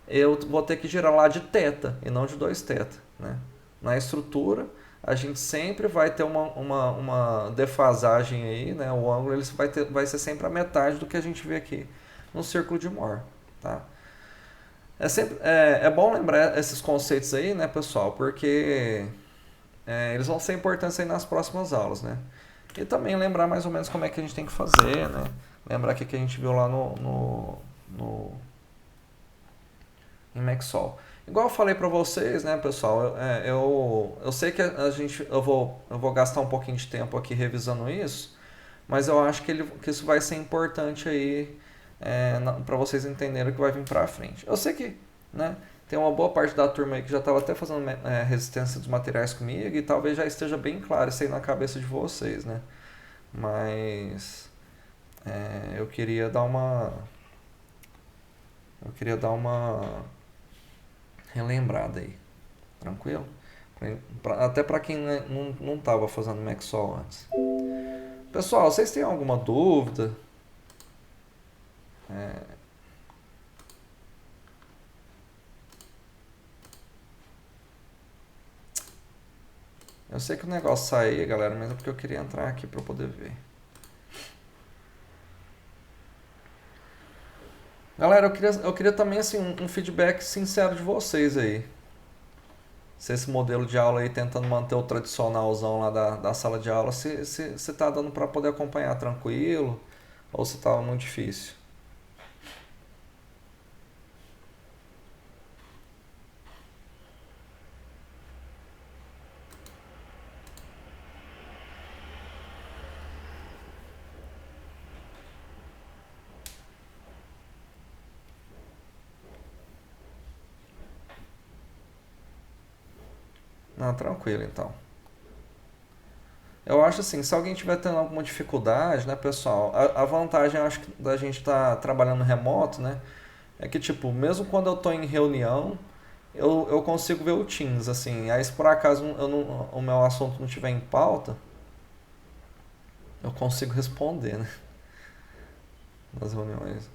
eu vou ter que girar lá de θ e não de 2θ, né? Na estrutura, a gente sempre vai ter uma defasagem aí, né? O ângulo ele vai ser sempre a metade do que a gente vê aqui no círculo de Mohr, tá? É bom lembrar esses conceitos aí, né, pessoal? Porque eles vão ser importantes aí nas próximas aulas, né? E também lembrar mais ou menos como é que a gente tem que fazer, né? Lembrar que a gente viu lá em Maxwell. igual eu falei pra vocês, né, pessoal, eu sei que eu vou gastar um pouquinho de tempo aqui revisando isso, mas eu acho que isso vai ser importante aí para vocês entenderem o que vai vir pra frente. Eu sei que, né, tem uma boa parte da turma aí que já estava até fazendo resistência dos materiais comigo e talvez já esteja bem claro isso aí na cabeça de vocês, né? Mas eu queria dar uma relembrada aí, tranquilo? Até para quem não estava fazendo Maxwell antes. Pessoal, vocês têm alguma dúvida? Eu sei que o negócio saiu, galera, mas é porque eu queria entrar aqui para poder ver. Galera, eu queria também assim, um feedback sincero de vocês aí. Se esse modelo de aula aí tentando manter o tradicionalzão lá da sala de aula, se tá dando para poder acompanhar tranquilo ou se tá muito difícil. Não, tranquilo então. Eu acho assim, se alguém tiver tendo alguma dificuldade, né, pessoal, a vantagem, eu acho, da gente estar trabalhando remoto, né, é que, tipo, mesmo quando eu tô em reunião, eu consigo ver o Teams, assim, aí se por acaso o meu assunto não tiver em pauta, eu consigo responder, né, nas reuniões.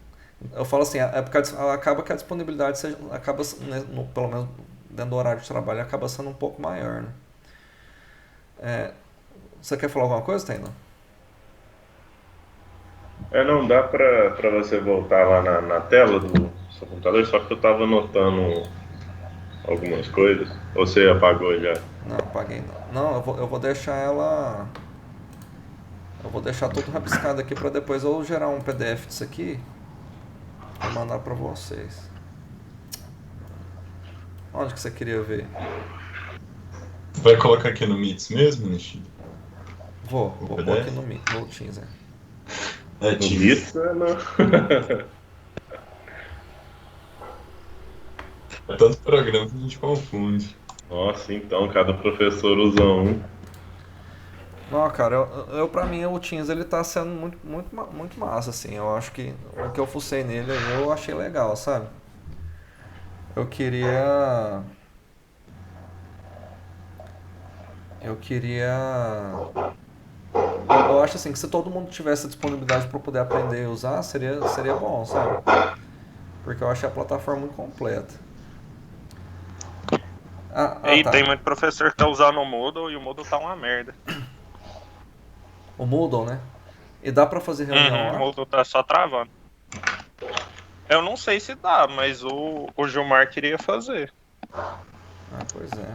Eu falo assim, acaba que a disponibilidade acaba, né, pelo menos dentro do horário de trabalho, acaba sendo um pouco maior, né. Você quer falar alguma coisa, Taina? Não dá pra você voltar lá na tela do seu computador, só que eu tava anotando algumas coisas. Ou você apagou já? Não, apaguei não. Não, eu vou deixar ela. Eu vou deixar tudo rabiscado aqui pra depois eu gerar um PDF disso aqui e mandar pra vocês. Onde que você queria ver? Vai colocar aqui no Meets mesmo, Nishido? Vou pôr aqui no Teams, É, Teams. Isso, não. É tanto programa que a gente confunde. Nossa, então, cada professor usa um. Não, cara, pra mim o Teams ele tá sendo muito massa, assim. Eu acho que o que eu fucei nele eu achei legal, sabe? Eu queria. Eu acho assim que se todo mundo tivesse a disponibilidade para poder aprender e usar, seria bom, sabe? Porque eu achei a plataforma muito completa. E Tá. tem muito professor que tá usando o Moodle e o Moodle tá uma merda. O Moodle, né? E dá pra fazer reunião O lá? Moodle tá só travando. Eu não sei se dá, mas o Gilmar queria fazer. Pois é.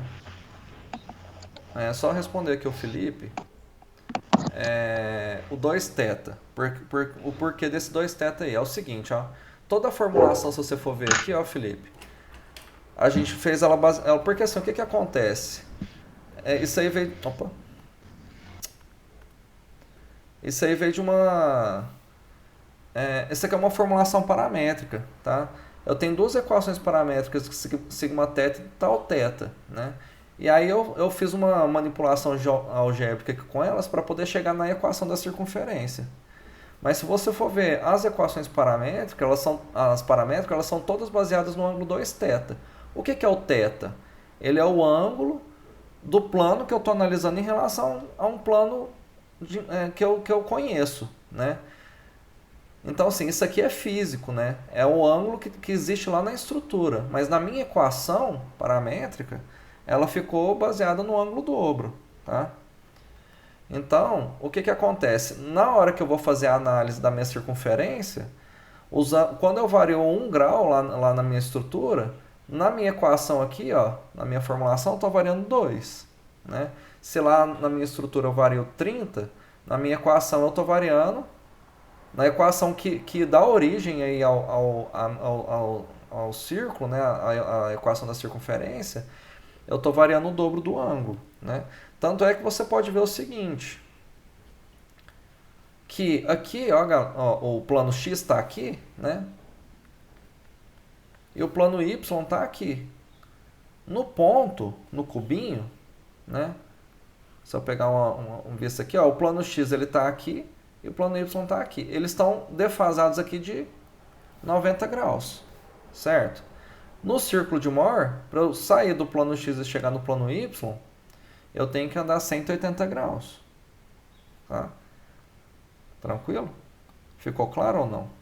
É só responder aqui o Felipe. O 2θ. O porquê desse 2θ aí é o seguinte, ó. Toda a formulação, se você for ver aqui, ó, Felipe, a gente fez ela baseada. Porque assim, o que acontece? Isso aí veio. Opa! Isso aí veio de uma. Isso aqui é uma formulação paramétrica, tá? Eu tenho duas equações paramétricas, sigma θ e tal θ, né? E aí eu fiz uma manipulação algébrica com elas para poder chegar na equação da circunferência. Mas se você for ver as equações paramétricas, elas são todas baseadas no ângulo 2θ. O que é o θ? Ele é o ângulo do plano que eu estou analisando em relação a um plano que eu conheço, né? Então, assim, isso aqui é físico, né? É o ângulo que existe lá na estrutura. Mas na minha equação paramétrica, ela ficou baseada no ângulo dobro, tá? Então, o que acontece? Na hora que eu vou fazer a análise da minha circunferência, quando eu vario 1 grau lá na minha estrutura, na minha equação aqui, ó, na minha formulação, eu estou variando 2, né? Se lá na minha estrutura eu vario 30, na minha equação eu estou variando, na equação que dá origem aí ao círculo, né, a equação da circunferência, eu estou variando o dobro do ângulo, né? Tanto é que você pode ver o seguinte, que aqui, ó, o plano x está aqui, né? E o plano y está aqui. No ponto, no cubinho, né? Se eu pegar um visto aqui, ó, o plano x ele está aqui e o plano y está aqui. Eles estão defasados aqui de 90 graus, certo? No círculo de Mohr, para eu sair do plano x e chegar no plano y, eu tenho que andar 180 graus. Tá? Tranquilo? Ficou claro ou não?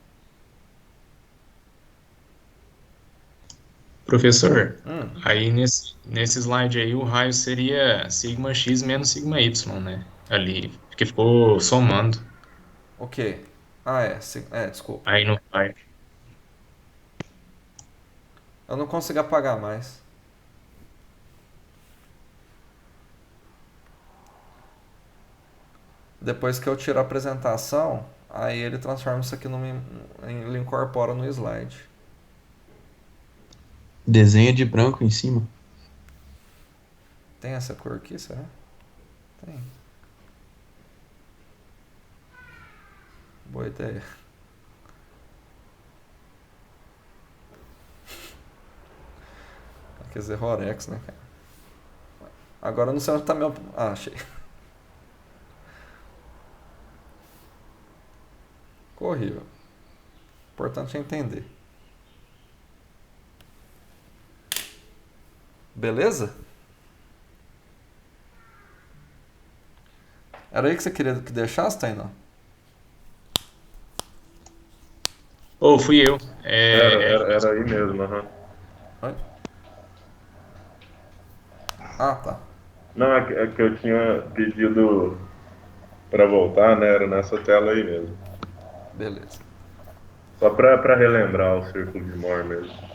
Professor, aí nesse slide aí o raio seria sigma x menos sigma y, né? Ali, porque ficou somando. O quê? Ah, desculpa. Aí não vai. Eu não consigo apagar mais. Depois que eu tiro a apresentação, aí ele transforma isso aqui ele incorpora no slide. Desenha de branco em cima. Tem essa cor aqui, será? Tem. Boa ideia. Quer dizer, Rorex, né, cara? Agora eu não sei onde tá meu... Ah, achei. Ficou horrível. O importante é entender. Beleza? Era aí que você queria que deixasse, Tainá? Fui eu. Era aí mesmo, aham. Oi? Ah, tá. Não, é que eu tinha pedido pra voltar, né? Era nessa tela aí mesmo. Beleza. Só pra relembrar o círculo de Mohr mesmo.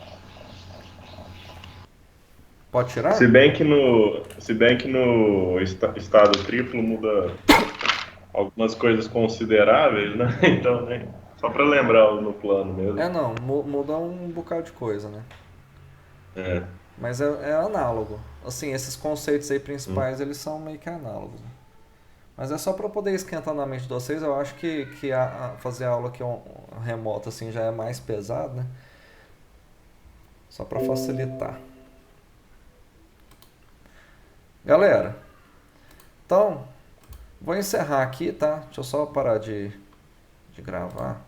Pode tirar? Se bem que no estado triplo muda algumas coisas consideráveis, né? Então, né? Só pra lembrar no plano mesmo. Não, muda um bocado de coisa, né? É. Mas é análogo. Assim, esses conceitos aí principais, eles são meio que análogos. Né? Mas é só para poder esquentar na mente de vocês. Eu acho que fazer aula aqui remota assim já é mais pesado, né? Só para facilitar. Galera, então, vou encerrar aqui, tá? Deixa eu só parar de gravar.